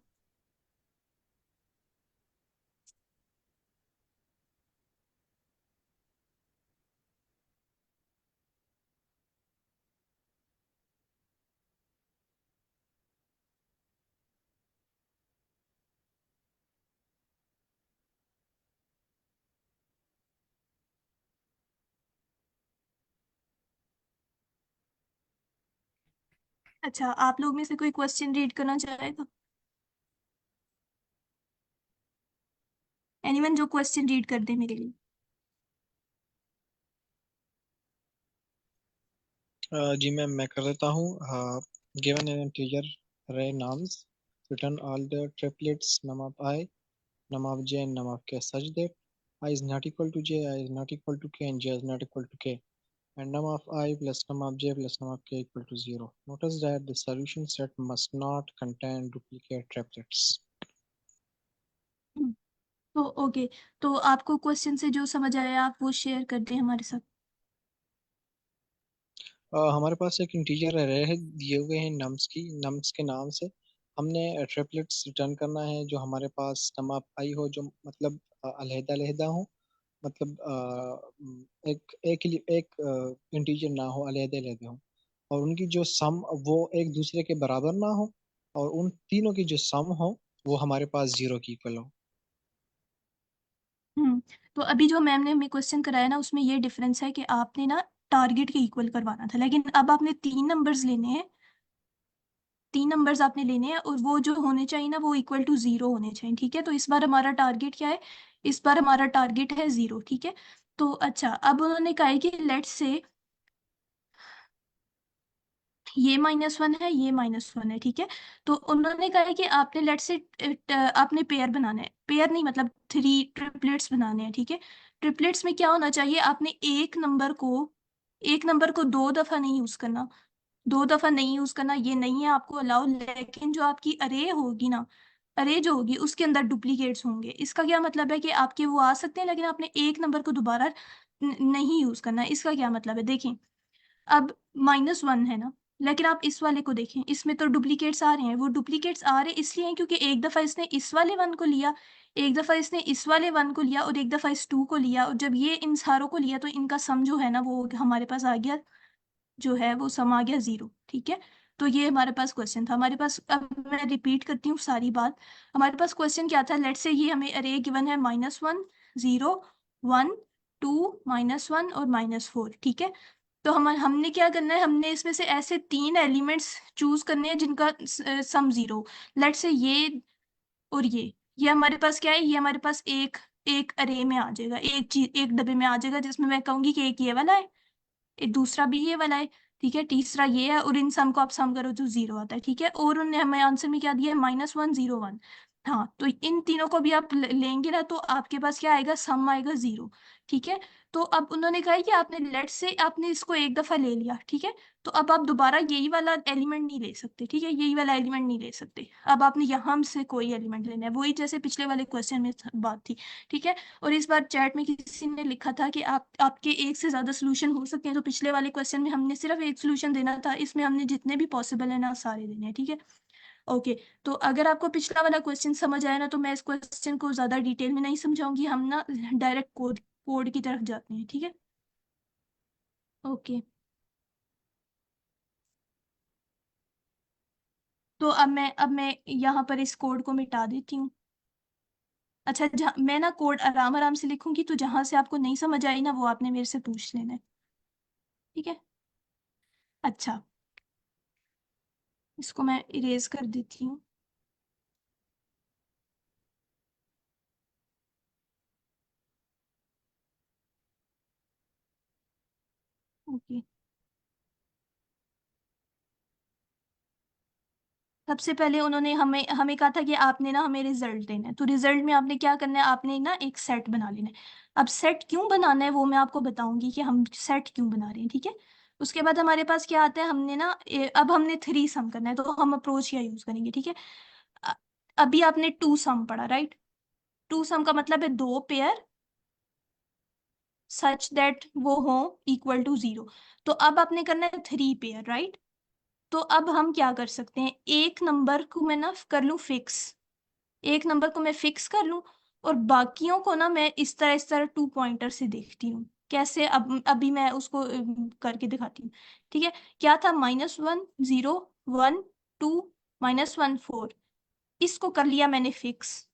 अच्छा, आप लोग में से कोई क्वेश्चन रीड करना चाहेगा? एनीवन जो क्वेश्चन रीड कर दे मेरे लिए। जी मैम, मैं कर देता हूँ। गिवन एन इंटीजर रे nums, return all the triplets num of I, num of j and num of k such that I is not equal to j, I is not equal to k, and j is not equal to k, and num of I plus num of j plus num of k equal to 0. Notice that the solution set must not contain duplicate triplets. तो ओके, तो आपको क्वेश्चन से जो समझ आया आप वो शेयर कर दें हमारे साथ। हमारे पास एक इंटीजर एरे है दिए हुए हैं नम्स के नाम से। हमने ट्रिपलेट्स रिटर्न करना है जो हमारे पास नम ऑफ आई हो, जो मतलब अलहदा हो, मतलब एक इंटीजर ना हो, अलहदा हो, और उनकी जो सम वो एक दूसरे के बराबर ना हो, और उन तीनों की जो सम हो वो हमारे पास 0 की इक्वल हो। तो अभी जो मैम ने हमें क्वेश्चन कराया ना उसमें ये डिफरेंस है कि आपने ना टारगेट के इक्वल करवाना था, लेकिन अब आपने 3 नंबर्स लेने हैं, 3 नंबर्स आपने लेने हैं और वो जो होने चाहिए ना वो इक्वल टू 0 होने चाहिए। ठीक है, तो इस बार हमारा टारगेट क्या है? इस बार हमारा टारगेट है 0। ठीक है, तो अच्छा अब उन्होंने कहा है कि लेट्स से ये -1 है, ये -1 है। ठीक है, तो उन्होंने कहा है कि आपने लेट्स से आपने पेयर बनाना है, पेयर नहीं मतलब 3 ट्रिपलेट्स बनाने हैं। ठीक है, ट्रिपलेट्स में क्या होना चाहिए? आपने एक नंबर को 2 दफा नहीं यूज करना, 2 दफा नहीं यूज करना, ये नहीं है आपको अलाउ, लेकिन जो आपकी अरे होगी ना, अरे जो होगी उसके अंदर डुप्लीकेट्स होंगे। इसका क्या मतलब है कि आपके वो आ सकते हैं लेकिन आपने एक नंबर को दोबारा नहीं यूज करना है। इसका क्या मतलब है? देखें, अब -1 है ना, लेकिन आप इस वाले को देखें, इसमें तो डुप्लीकेट्स आ रहे हैं। वो डुप्लीकेट्स आ रहे इसलिए हैं क्योंकि एक दफा इसने इस वाले 1 को लिया, एक दफा इसने इस वाले 1 को लिया और एक दफा इस 2 को लिया, और जब ये इन सारों को लिया तो इनका सम जो है ना वो हमारे पास आ गया, जो है वो सम आ गया 0। ठीक है, तो ये हमारे पास क्वेश्चन था। हमारे पास, अब मैं रिपीट करती हूँ सारी बात, हमारे पास क्वेश्चन क्या था? लेट्स से ये हमें अरे गिवन है -1 0 1 2 -1 और -4। ठीक है, तो हमने क्या करना है? हमने इसमें से ऐसे 3 एलिमेंट्स चूज करने हैं जिनका सम 0। लेट्स से ये और ये हमारे पास क्या है? ये हमारे पास एक एक अरे में आ जाएगा, एक चीज एक डब्बे में आ जाएगा, जिसमें मैं कहूंगी कि एक ये वाला है, एक दूसरा भी ये वाला है, ठीक है, तीसरा ये है, और इन सम को आप सम करो तो 0 आता है। ठीक है, और उन्होंने हमें आंसर में क्या दिया है? -1 0 1। हाँ, तो इन तीनों को भी आप लेंगे ना तो आपके पास क्या आएगा? सम आएगा 0। ठीक है, तो अब उन्होंने कहा है कि आपने लेट से आपने इसको एक दफा ले लिया। ठीक है, तो अब आप दोबारा यही वाला एलिमेंट नहीं ले सकते। ठीक है, यही वाला एलिमेंट नहीं ले सकते, अब आपने यहाँ से कोई एलिमेंट लेना है, वही जैसे पिछले वाले क्वेश्चन में बात थी। ठीक है, और इस बार चैट में किसी ने लिखा था कि आपके एक से ज्यादा सोल्यूशन हो सकते हैं, तो पिछले वाले क्वेश्चन में हमने सिर्फ एक सोल्यूशन देना था, इसमें हमने जितने भी पॉसिबल है ना सारे देने हैं। ठीक है, ओके, तो अगर आपको पिछला वाला क्वेश्चन समझ आया ना तो मैं इस क्वेश्चन को ज्यादा डिटेल में नहीं समझाऊंगी, हम ना डायरेक्ट कोड कोड की तरफ जाते हैं। ठीक है, ओके, तो अब मैं यहाँ पर इस कोड को मिटा देती हूँ। अच्छा, मैं ना कोड आराम आराम से लिखूंगी, तो जहां से आपको नहीं समझ आई ना वो आपने मेरे से पूछ लेना है। ठीक है, अच्छा, इसको मैं इरेज कर देती हूँ। ओके, सबसे पहले उन्होंने हमें हमें कहा था कि आपने ना हमें रिजल्ट देना है, तो रिजल्ट में आपने क्या करना है? आपने ना एक सेट बना लेना है। अब सेट क्यों बनाना है वो मैं आपको बताऊंगी कि हम सेट क्यों बना रहे हैं। ठीक है, उसके बाद हमारे पास क्या आता है? हमने ना अब हमने 3 सम करना है, तो हम अप्रोच क्या यूज करेंगे? ठीक है, अ- अभी आपने 2 सम पढ़ा, राइट? 2 सम का मतलब है 2 पेयर सच दैट वो हो इक्वल टू 0। तो अब आपने करना है 3 पेयर, राइट? तो अब हम क्या कर सकते हैं? एक नंबर को मैं ना कर लूं फिक्स, एक नंबर को मैं फिक्स कर लूं, और बाकियों को ना मैं इस तरह 2 पॉइंटर से देखती हूँ। कैसे? अब अभी मैं उसको करके दिखाती हूँ। ठीक है, क्या था? -1 0 1 2 -1 4, इसको कर लिया मैंने फिक्स,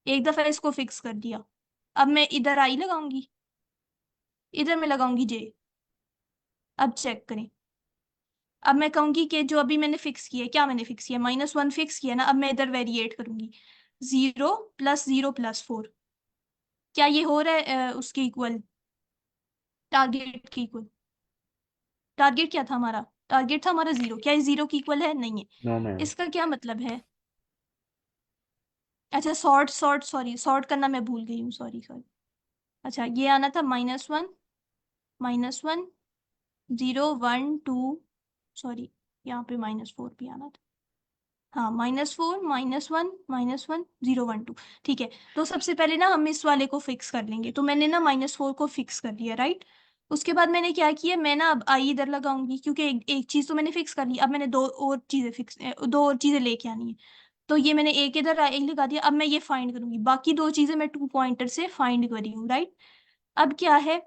एक दफा इसको फिक्स कर दिया। अब मैं इधर आई लगाऊंगी, इधर मैं लगाऊंगी जे। अब चेक करें, अब मैं कहूंगी कि जो अभी मैंने फिक्स किया है, क्या मैंने फिक्स किया? -1 फिक्स किया ना, अब मैं इधर वेरिएट करूंगी, 0 + 0 + 4, क्या ये हो रहा है उसके इक्वल, टारगेट के इक्वल? टारगेट क्या था हमारा? टारगेट था हमारा 0, क्या ये 0 के इक्वल है? नहीं है। No ma'am. इसका क्या मतलब है? अच्छा सॉर्ट करना मैं भूल गई हूँ, सॉरी। अच्छा ये आना था -1 -1 0 1 2, सॉरी यहाँ पे -4 भी आना था। हाँ -4 -1 -1 0 1 2, ठीक है। तो सबसे पहले ना हम इस वाले को फिक्स कर लेंगे, तो मैंने ना -4 को फिक्स कर लिया, राइट। उसके बाद मैंने क्या किया, मैं ना अब आई इधर लगाऊंगी, क्योंकि एक चीज तो मैंने फिक्स कर ली। अब मैंने दो और चीजें लेके आनी है। तो ये मैंने एक इधर एक लगा दिया। अब मैं ये फाइंड करूंगी, बाकी दो चीजें मैं 2 पॉइंटर से फाइंड करी हूँ, राइट। अब क्या है,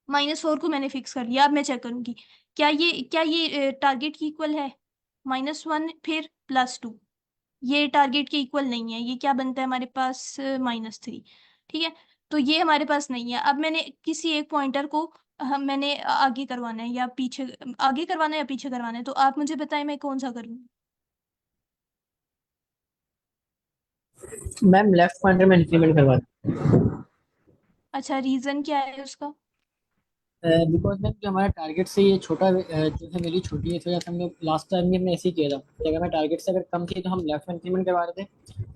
-4 को मैंने फिक्स कर लिया। अब मैं चेक करूंगी क्या ये टारगेट की इक्वल है। -1 फिर +2, ये टारगेट के इक्वल नहीं है। ये क्या बनता है हमारे पास, -3, ठीक है। तो ये हमारे पास नहीं है। अब मैंने किसी एक पॉइंटर को मैंने आगे करवाना है या पीछे, आगे करवाना है या पीछे करवाना है, तो आप मुझे बताएं मैं कौन सा करूँ। मैम लेफ्ट पॉइंटर में इंक्रीमेंट करवा दें। अच्छा रीजन क्या है उसका। बिकॉज मैम जो हमारा टारगेट से ये छोटा जो है मेरी छोटी है, इस वजह से हमने लास्ट टाइम भी हमने ऐसे ही किया था कि अगर मैं टारगेट से अगर कम थी तो हम लेफ्ट में इंक्रीमेंट करवा रहे थे,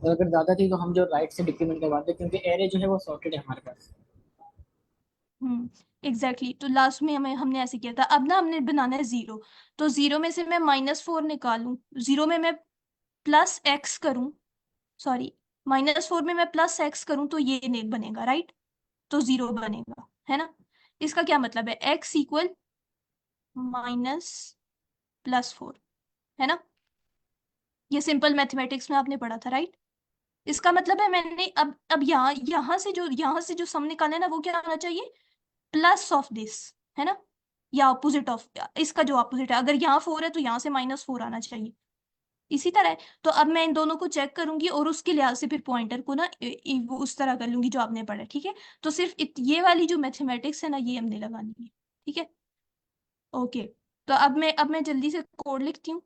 और अगर ज़्यादा थी तो हम जो राइट से डिक्रीमेंट करवाते थे, क्योंकि एरे जो है वो सॉर्टेड है हमारे पास। एग्जैक्टली तो लास्ट में हमने ऐसे किया था। अब ना हमने बनाना है 0, तो 0 में से मैं -4 निकालूं, 0 में मैं +x करूं, सॉरी -4 में मैं +x करूं तो ये नहीं बनेगा, राइट। तो 0 बनेगा, है ना। इसका क्या मतलब है, x इक्वल -+4, है ना। ये सिंपल मैथमेटिक्स में आपने पढ़ा था, राइट। इसका मतलब है मैंने अब यहाँ से जो सम निकाला है ना, वो क्या होना चाहिए, प्लस ऑफ दिस, है ना, या ऑपोजिट ऑफ इसका जो ऑपोजिट है। अगर यहाँ 4 है तो यहाँ से -4 आना चाहिए, इसी तरह है। तो अब मैं इन दोनों को चेक करूंगी और उसके लिहाज से फिर पॉइंटर को ना वो उस तरह कर लूंगी जो आपने पढ़ा है, ठीक है। तो सिर्फ ये वाली जो मैथमेटिक्स है ना, ये हमने लगानी है, ठीक है। ओके, तो अब मैं जल्दी से कोड लिखती हूँ,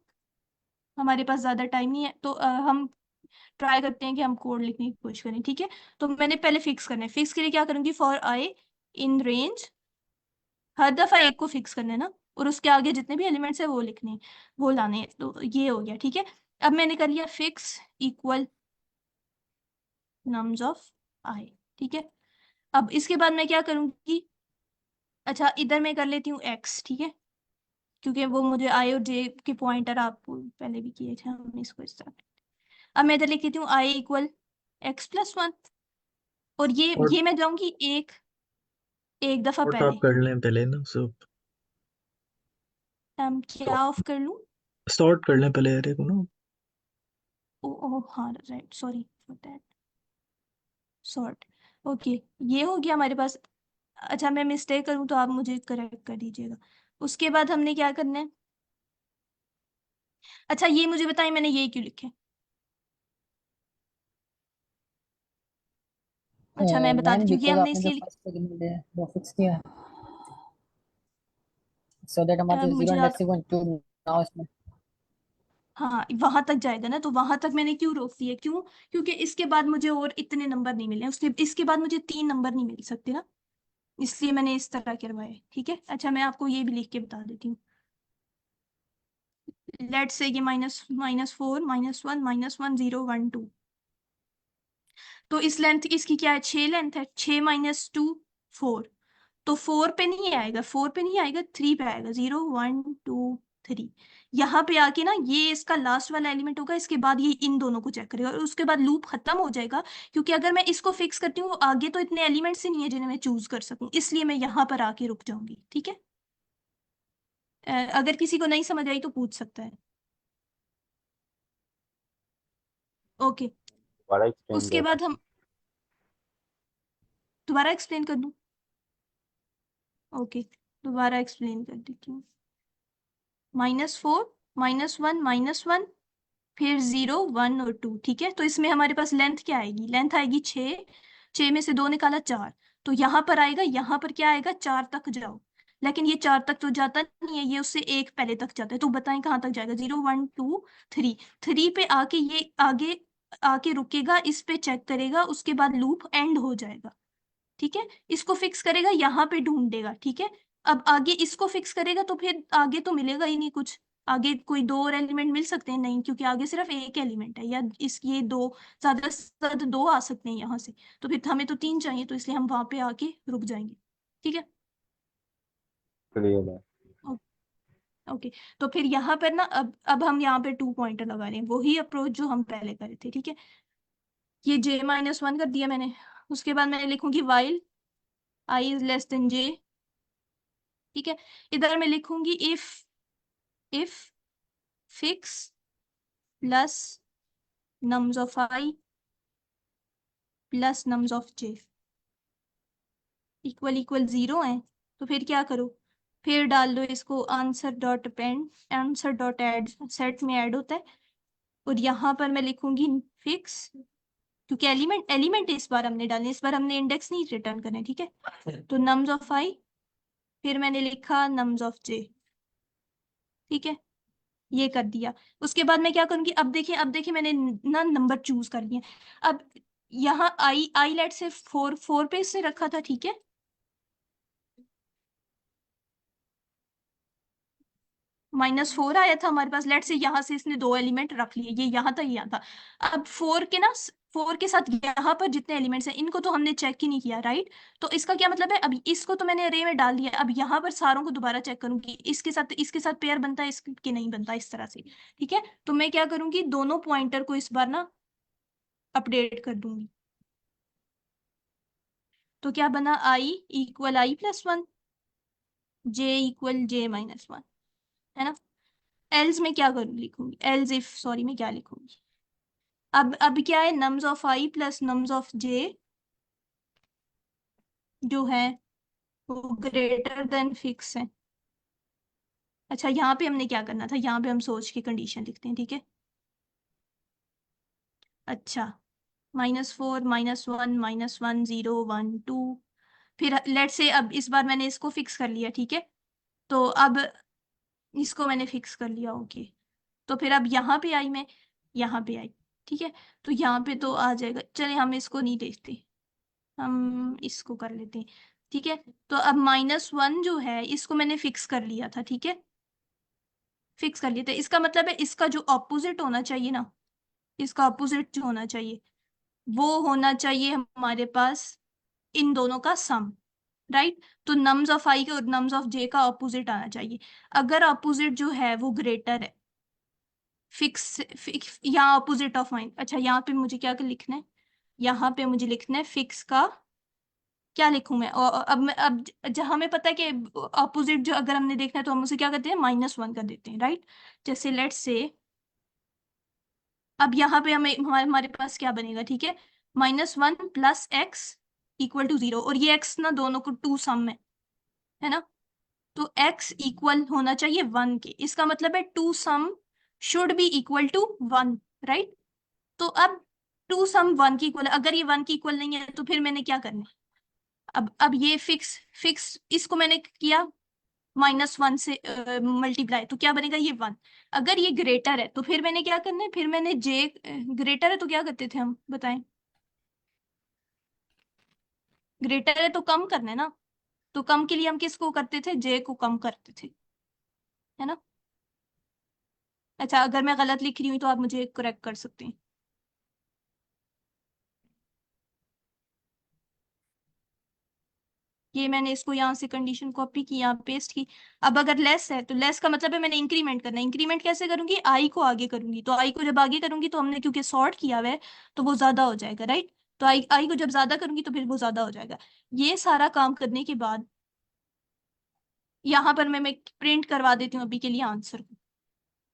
हमारे पास ज्यादा टाइम नहीं है, तो हम ट्राई करते हैं कि हम कोड लिखने की कोशिश करें, ठीक है। तो मैंने पहले फिक्स करना है, फिक्स के लिए क्या करूंगी, फॉर आई इन रेंज, हर दफा एक को फिक्स करना है ना, और उसके आगे जितने भी एलिमेंट्स है वो लिखने हैं, वो लाने हैं। तो ये हो गया, ठीक है। अब मैंने कर लिया फिक्स इक्वल नम्स ऑफ आई, ठीक है। अब इसके बाद मैं क्या करूंगी, अच्छा इधर मैं कर लेती हूँ एक्स, ठीक है, क्योंकि वो मुझे आई और जे के पॉइंटर आप पहले भी किए थे, हमने इसको इस तरह। अब मैं इधर लिख लेती हूँ आई इक्वल x+1, और और ये मैं जाऊंगी एक दफा और पहले। आप कर लें पहले ना सब। क्या ऑफ कर लूँ, सॉर्ट कर लें पहले एरे को ना। ओ ओ हाँ right, sorry for that, sort. Okay, ये हो गया हमारे पास। अच्छा मैं मिस्टेक करूँ तो आप मुझे करेक्ट कर दीजिएगा। उसके बाद हमने क्या करना है, अच्छा ये मुझे बताइए मैंने ये क्यों लिखे। अच्छा मैं बता मैम देती हूँ, ये बिकॉज हमने आपने जो इसलिए फर्स्ट सेगमेंट है वो फिक्स किया है, सो दैट हमारा जो जीरो मुझे इंडेक्स है वो टू नाउ इसमें। हाँ वहां तक जाएगा ना, तो वहां तक मैंने क्यों रोक दिया, क्यों, क्योंकि इसके बाद मुझे और इतने नंबर नहीं मिले, उसके इसके बाद मुझे 3 नंबर नहीं मिल सकते ना, इसलिए मैंने इस तरह करवाए, ठीक है। अच्छा मैं आपको ये भी लिख के बता देती हूँ, लेट्स से ये -4 -1 -1 0 1 2, तो इस लेंथ इसकी क्या है, 6 लेंथ है, 6 -2 4, तो 4 पे नहीं आएगा, 4 पे नहीं आएगा, 3 पे आएगा, 0 1 2 3। यहाँ पे आके ना ये इसका लास्ट वाला एलिमेंट होगा, इसके बाद ये इन दोनों को चेक करेगा और उसके बाद लूप खत्म हो जाएगा। क्योंकि अगर मैं इसको फिक्स करती हूँ, आगे तो इतने एलिमेंट्स ही नहीं है जिन्हें मैं चूज कर सकूं, इसलिए मैं यहाँ पर आके रुक जाऊंगी, ठीक है। अगर किसी को नहीं समझ आई तो पूछ सकता है। ओके, दोबारा एक्सप्लेन उसके कर। बाद हम दोबारा एक्सप्लेन कर दूं, ओके दोबारा एक्सप्लेन कर देती हूँ। -4 -1 -1 फिर 0 1 और 2, ठीक है। तो इसमें हमारे पास लेंथ क्या आएगी, लेंथ आएगी 6, 6 में से 2 निकाला 4, तो यहाँ पर आएगा, यहाँ पर क्या आएगा, 4 तक जाओ। लेकिन ये 4 तक तो जाता नहीं है, ये उससे एक पहले तक जाता है, तो बताएं कहाँ तक जाएगा, 0 1 2 3, 3 पे आके ये आगे आके रुकेगा, इस पे चेक करेगा, उसके बाद लूप एंड हो जाएगा, ठीक है। इसको फिक्स करेगा, यहाँ पे ढूंढेगा, ठीक है। अब आगे इसको फिक्स करेगा तो फिर आगे तो मिलेगा ही नहीं कुछ, आगे कोई दो और एलिमेंट मिल सकते हैं? नहीं, क्योंकि आगे सिर्फ एक एलिमेंट है, या इस ये दो, ज्यादा से ज्यादा दो आ सकते हैं यहाँ से, तो फिर हमें तो तीन चाहिए, तो इसलिए हम वहां पे आके रुक जाएंगे। ठीक है, क्लियर है। ओके। तो फिर यहाँ पर ना, अब हम यहाँ पे 2 पॉइंटर लगा रहे हैं, वही अप्रोच जो हम पहले करे थे। ठीक है, ये j-1 कर दिया मैंने। उसके बाद मैं लिखूंगी while i is less than j। ठीक है, इधर मैं लिखूंगी if fix plus nums of i plus nums of j equal equal 0 है, तो फिर क्या करो, फिर डाल दो इसको answer dot append, answer dot add set में ऐड होता है, और यहाँ पर मैं लिखूंगी फिक्स, क्योंकि एलिमेंट एलिमेंट इस बार हमने डालने, इस बार हमने इंडेक्स नहीं रिटर्न करना है। ठीक है, तो नम्स ऑफ i, फिर मैंने लिखा नम्स ऑफ j। ठीक है, ये कर दिया। उसके बाद मैं क्या करूंगी, अब देखिए मैंने ना नंबर चूज कर लिए। अब यहाँ आई लेट से 4 पे इसने रखा था। ठीक है, -4 आया था हमारे पास, लेट से यहाँ से इसने दो एलिमेंट रख लिए, ये यहाँ था, यहाँ था। अब 4 के ना, 4 के साथ यहाँ पर जितने एलिमेंट्स हैं इनको तो हमने चेक ही नहीं किया, राइट? तो इसका क्या मतलब है, अब इसको तो मैंने अरे में डाल दिया, अब यहाँ पर सारों को दोबारा चेक करूंगी, इसके साथ पेयर बनता है, इसके नहीं बनता, इस तरह से। ठीक है, तो मैं क्या करूंगी, दोनों पॉइंटर को इस बार ना अपडेट कर दूंगी। तो क्या बना, i equal i+1, j equal j-1, है ना? एल्स में क्या करूँ, लिखूंगी एल्स इफ, सॉरी मैं क्या लिखूंगी, अब क्या है, nums of i plus nums of j जो है वो ग्रेटर देन फिक्स है। अच्छा, यहाँ पे हमने क्या करना था, यहाँ पे हम सोच के कंडीशन लिखते हैं। ठीक है, अच्छा, -4 -1 -1 0 1 2, फिर लेट से अब इस बार मैंने इसको फिक्स कर लिया। ठीक है, तो अब इसको मैंने फिक्स कर लिया, ओके। तो फिर अब यहाँ पे आई मैं, यहाँ पे आई। ठीक है, तो यहाँ पे तो आ जाएगा, चले हम इसको नहीं देखते, हम इसको कर लेते हैं। ठीक है, तो अब -1 जो है इसको मैंने फिक्स कर लिया था। ठीक है, फिक्स कर लिया था, इसका मतलब है इसका जो ऑपोजिट होना चाहिए ना, इसका ऑपोजिट जो होना चाहिए वो होना चाहिए हमारे पास इन दोनों का सम, राइट? तो नम्स ऑफ i और नम्स ऑफ j का ऑपोजिट आना चाहिए। अगर ऑपोजिट जो है वो ग्रेटर है, फिक्स यहाँ ऑपोजिट ऑफ माइन, अच्छा यहाँ पे मुझे क्या लिखना है, यहाँ पे मुझे लिखना है फिक्स का, क्या लिखूं मैं, और अब जहाँ हमें पता है कि ऑपोजिट जो अगर हमने देखना है तो हम उसे क्या करते हैं, -1 कर देते हैं, राइट? जैसे लेट्स से अब यहाँ पे हमें हमारे पास क्या बनेगा, ठीक है, -1 प्लस x इक्वल टू 0, और ये x ना दोनों को 2 सम है ना? तो x इक्वल होना चाहिए 1 के, इसका मतलब है 2 sum should be equal to 1, right? तो अब 2 सम 1 की इक्वल, अगर ये 1 की इक्वल नहीं है तो फिर मैंने क्या करना है, अब ये फिक्स इसको मैंने किया -1 से मल्टीप्लाई, तो क्या बनेगा, ये 1। अगर ये ग्रेटर है तो फिर मैंने क्या करना है, फिर मैंने j ग्रेटर है तो क्या करते थे हम, बताएं? ग्रेटर है तो कम करना है ना, तो कम के लिए हम किसको करते थे, j को कम करते थे, है ना? अच्छा, अगर मैं गलत लिख रही हूँ तो आप मुझे करेक्ट कर सकते हैं। ये मैंने इसको यहाँ से कंडीशन कॉपी की, यहाँ पेस्ट की। अब अगर लेस है तो लेस का मतलब है मैंने इंक्रीमेंट करना है, इंक्रीमेंट कैसे करूंगी, आई को आगे करूंगी, तो आई को जब आगे करूंगी तो हमने क्योंकि सॉर्ट किया हुआ है तो वो ज्यादा हो जाएगा, राइट? तो आई को जब ज्यादा करूंगी तो फिर वो ज्यादा हो जाएगा। ये सारा काम करने के बाद यहाँ पर मैं प्रिंट करवा देती हूँ अभी के लिए आंसर को।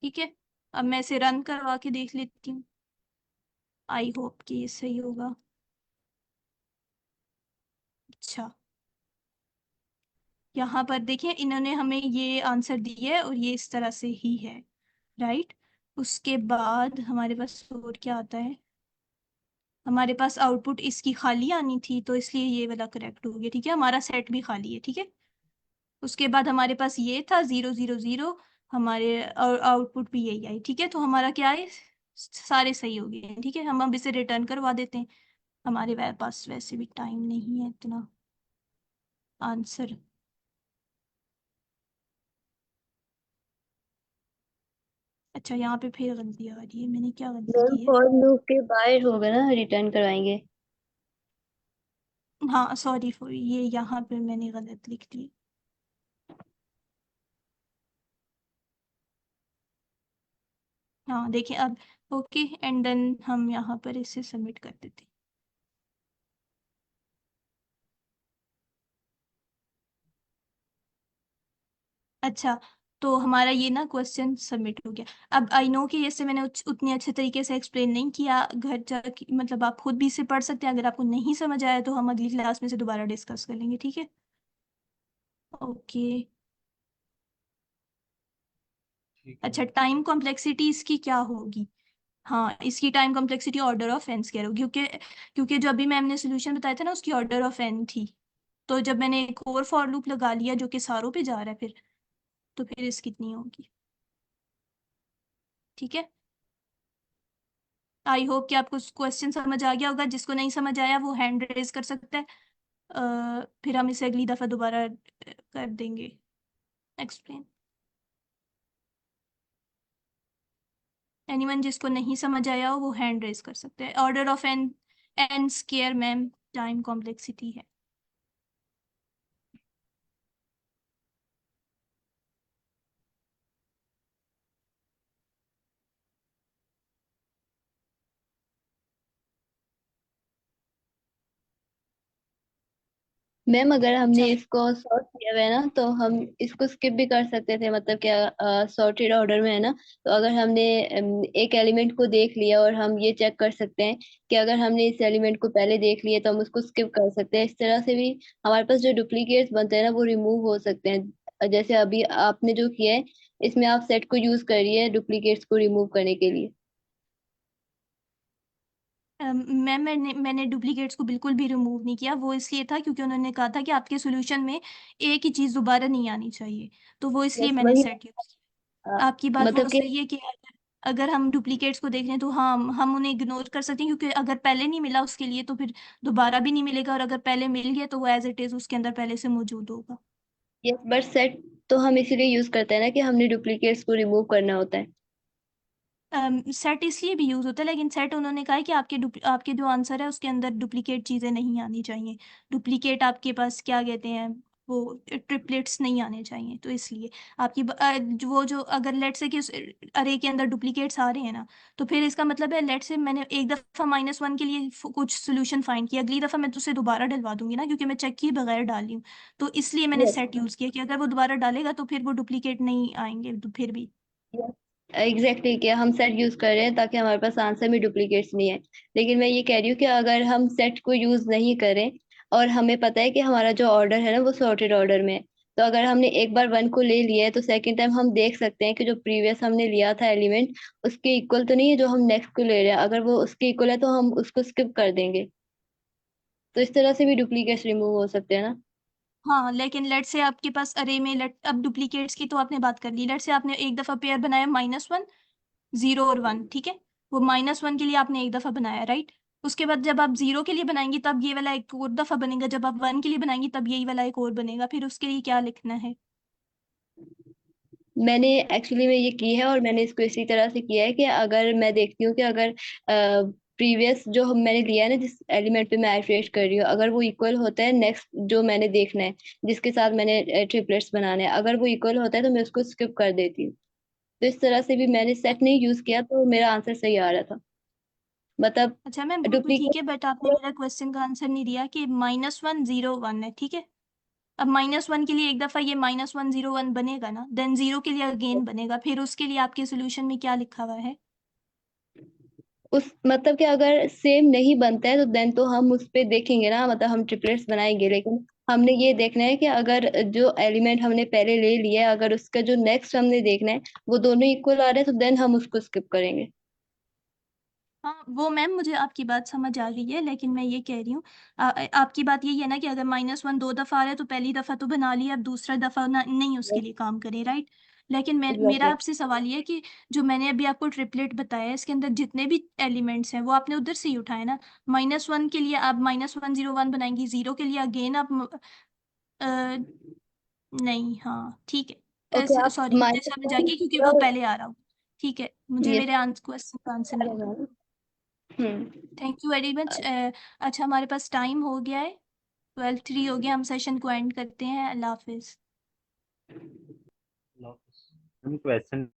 ठीक है, अब मैं इसे रन करवा के देख लेती हूँ, आई होप कि ये सही होगा। अच्छा, यहाँ पर देखिए इन्होंने हमें ये आंसर दिया है और ये इस तरह से ही है, राइट? उसके बाद हमारे पास और क्या आता है, हमारे पास आउटपुट इसकी खाली आनी थी तो इसलिए ये वाला करेक्ट हो गया। ठीक है, हमारा सेट भी खाली है। ठीक है, उसके बाद हमारे पास ये था 0 0 0, हमारे आउटपुट भी यही आई। ठीक है, तो हमारा क्या है, सारे सही हो गए। ठीक है, हम अब इसे रिटर्न करवा देते हैं, हमारे पास वैसे भी टाइम नहीं है इतना। आंसर अच्छा यहाँ पे फिर गलती आ रही है, मैंने क्या गलती मैम की है? फॉर लूप के बाहर होगा ना, रिटर्न करवाएंगे। हाँ सॉरी फॉर ये, यहाँ पे मैंने गलत लिख दी। हाँ देखिए अब ओके, एंड देन हम यहाँ पर इसे सबमिट कर देते हैं। अच्छा, तो हमारा ये ना क्वेश्चन सबमिट हो गया। अब आई नो कि इससे मैंने उतने अच्छे तरीके से एक्सप्लेन नहीं किया, घर जाके मतलब आप खुद भी इसे पढ़ सकते हैं। अगर आपको नहीं समझ आया तो हम अगली क्लास में से दोबारा डिस्कस कर लेंगे, ठीक है? ओके। ठीक है अच्छा, मैम। टाइम कॉम्प्लेक्सिटी इसकी क्या होगी? हाँ, इसकी time complexity order of N square होगी, क्योंकि क्योंकि जो अभी मैम ने सोल्यूशन बताया था ना उसकी ऑर्डर ऑफ एन थी। तो जब मैंने एक और फॉर लूप लगा लिया जो कि सारों पे जा रहा है फिर, तो फिर इस कितनी होगी? ठीक है, आई होप कि आपको क्वेश्चन समझ आ गया होगा। जिसको नहीं समझ आया वो हैंड रेज कर सकता है। फिर हम इसे अगली दफ़ा दोबारा कर देंगे एक्सप्लेन। एनीवन जिसको नहीं समझ आया हो वो हैंड रेज कर सकते हैं। Order of N, N square ma'am time complexity है। मैम अगर हमने अच्छा, इसको सॉर्ट किया हुआ है ना, तो हम इसको स्किप भी कर सकते थे, मतलब क्या सॉर्टेड ऑर्डर में है ना। तो अगर हमने एक एलिमेंट को देख लिया और हम ये चेक कर सकते हैं कि अगर हमने इस एलिमेंट को पहले देख लिया तो हम उसको स्किप कर सकते हैं। इस तरह से भी हमारे पास जो डुप्लीकेट्स बनते हैं ना वो रिमूव हो सकते हैं, जैसे अभी आपने जो किया है इसमें आप सेट को यूज करिए डुप्लीकेट्स को रिमूव करने के लिए। मैम मैंने डुप्लीकेट्स को बिल्कुल भी रिमूव नहीं किया। वो इसलिए था क्योंकि उन्होंने कहा था कि आपके सोल्यूशन में एक ही चीज़ दोबारा नहीं आनी चाहिए, तो वो इसलिए यस मैंने वही। सेट यूज अ, किया। आपकी बात वो मतलब कि सही है कि अगर हम डुप्लीकेट्स को देख रहे हैं तो हाँ हम उन्हें इग्नोर कर सकते हैं, क्योंकि अगर पहले नहीं मिला उसके लिए तो फिर दोबारा भी नहीं मिलेगा, और अगर पहले मिल गया तो वो एज इट इज उसके अंदर पहले से मौजूद होगा। यस, बट सेट तो हम इसीलिए यूज करते हैं ना कि हमने डुप्लीकेट्स को रिमूव करना होता है। सेट इसलिए भी यूज होता है, लेकिन सेट उन्होंने कहा है कि आपके जो आंसर है उसके अंदर डुप्लीकेट चीजें नहीं आनी चाहिए। डुप्लीकेट आपके पास क्या कहते हैं, वो ट्रिपलेट्स नहीं आने चाहिए, तो इसलिए आपकी वो जो अगर लेट से कि उस अरे के अंदर डुप्लीकेट्स आ रहे हैं ना, तो फिर इसका मतलब है लेट से मैंने एक दफा -1 के लिए कुछ सोल्यूशन फाइंड किया, अगली दफा मैं तो उसे दोबारा डलवा दूंगी ना, क्योंकि मैं चेक किए बगैर डाली हूँ। तो इसलिए मैंने यस सेट यूज किया कि अगर वो दोबारा डालेगा तो फिर वो डुप्लीकेट नहीं आएंगे तो फिर भी। एग्जैक्टली, क्या हम सेट यूज कर रहे हैं ताकि हमारे पास आंसर में डुप्लीकेट्स नहीं है। लेकिन मैं ये कह रही हूँ कि अगर हम सेट को यूज नहीं करें और हमें पता है कि हमारा जो ऑर्डर है ना वो सॉर्टेड ऑर्डर में है, तो अगर हमने एक बार वन को ले लिया है तो सेकंड टाइम हम देख सकते हैं कि जो प्रीवियस हमने लिया था एलिमेंट उसके इक्वल तो नहीं है जो हम नेक्स्ट को ले रहे हैं। अगर वो उसके इक्वल है तो हम उसको स्किप कर देंगे। तो इस तरह से भी डुप्लीकेट्स रिमूव हो सकते हैं ना। हाँ लेकिन लेट से आपके पास अरे में लेट, अब डुप्लीकेट्स की तो आपने बात कर ली। लेट से आपने एक दफा पेयर बनाया -1 0 और 1, ठीक है? वो -1 के लिए आपने एक दफा बनाया, राइट? उसके बाद जब आप 0 के लिए बनाएंगी तब ये वाला एक और दफा बनेगा, जब आप 1 के लिए बनाएंगी तब यही वाला एक और बनेगा। फिर उसके लिए क्या लिखना है? मैंने एक्चुअली में ये की है और मैंने इसको इसी तरह से किया है कि अगर मैं देखती हूँ कि अगर प्रीवियस जो मैंने लिया है ना जिस एलिमेंट पे मैं आइट्रेट कर रही हूँ, अगर वो इक्वल होता है नेक्स्ट जो मैंने देखना है जिसके साथ मैंने ट्रिपलेट्स बनाने हैं, अगर वो इक्वल होता है तो मैं उसको स्किप कर देती हूँ। तो इस तरह से भी मैंने सेट नहीं यूज किया तो मेरा आंसर सही आ रहा था। मतलब अच्छा मैम वो तो ठीक डुप्लीकेट। है, बट आपने मेरा क्वेश्चन का आंसर नहीं दिया कि -1 0 1 है, ठीक है? अब -1 के लिए एक दफा ये -1 0 1 बनेगा ना, देन 0 के लिए अगेन बनेगा, फिर उसके लिए आपके सोल्यूशन में क्या लिखा हुआ है? उस मतलब कि अगर सेम नहीं बनता है तो देन तो हम उस पे देखेंगे ना, मतलब हम ट्रिपलेट्स बनाएंगे, लेकिन हमने ये देखना है कि अगर जो एलिमेंट हमने पहले ले लिया है अगर उसका जो नेक्स्ट हमने देखना है वो दोनों इक्वल आ रहे हैं तो देन हम उसको स्किप करेंगे। हाँ वो मैम मुझे आपकी बात समझ आ गई है, लेकिन मैं ये कह रही हूँ आपकी बात यही है ना कि अगर -1 दो दफा आ रहा है तो पहली दफा तो बना लिया, अब दूसरा दफा ना नहीं उसके लिए काम करे, राइट? लेकिन मेरा एग्जैक्टली। आपसे सवाल ये है कि जो मैंने अभी आपको ट्रिपलेट बताया इसके अंदर जितने भी एलिमेंट्स हैं वो आपने उधर से ही उठाए ना। -1 के लिए आप -1 0 1 बनाएंगी, 0 के लिए अगेन आप नहीं, हाँ ठीक है, ओके, आप सॉरी मुझे माइनस समझ आ वन गया क्योंकि वो पहले आ रहा हूँ। ठीक है, मुझे Yes. मेरे क्वेश्चन का आंसर मिल गया। Thank you very much. अच्छा, हमारे पास टाइम हो गया है, 12:03 हो गया, हम सेशन को एंड करते हैं। अल्लाह हाफिज। हम क्वेश्चन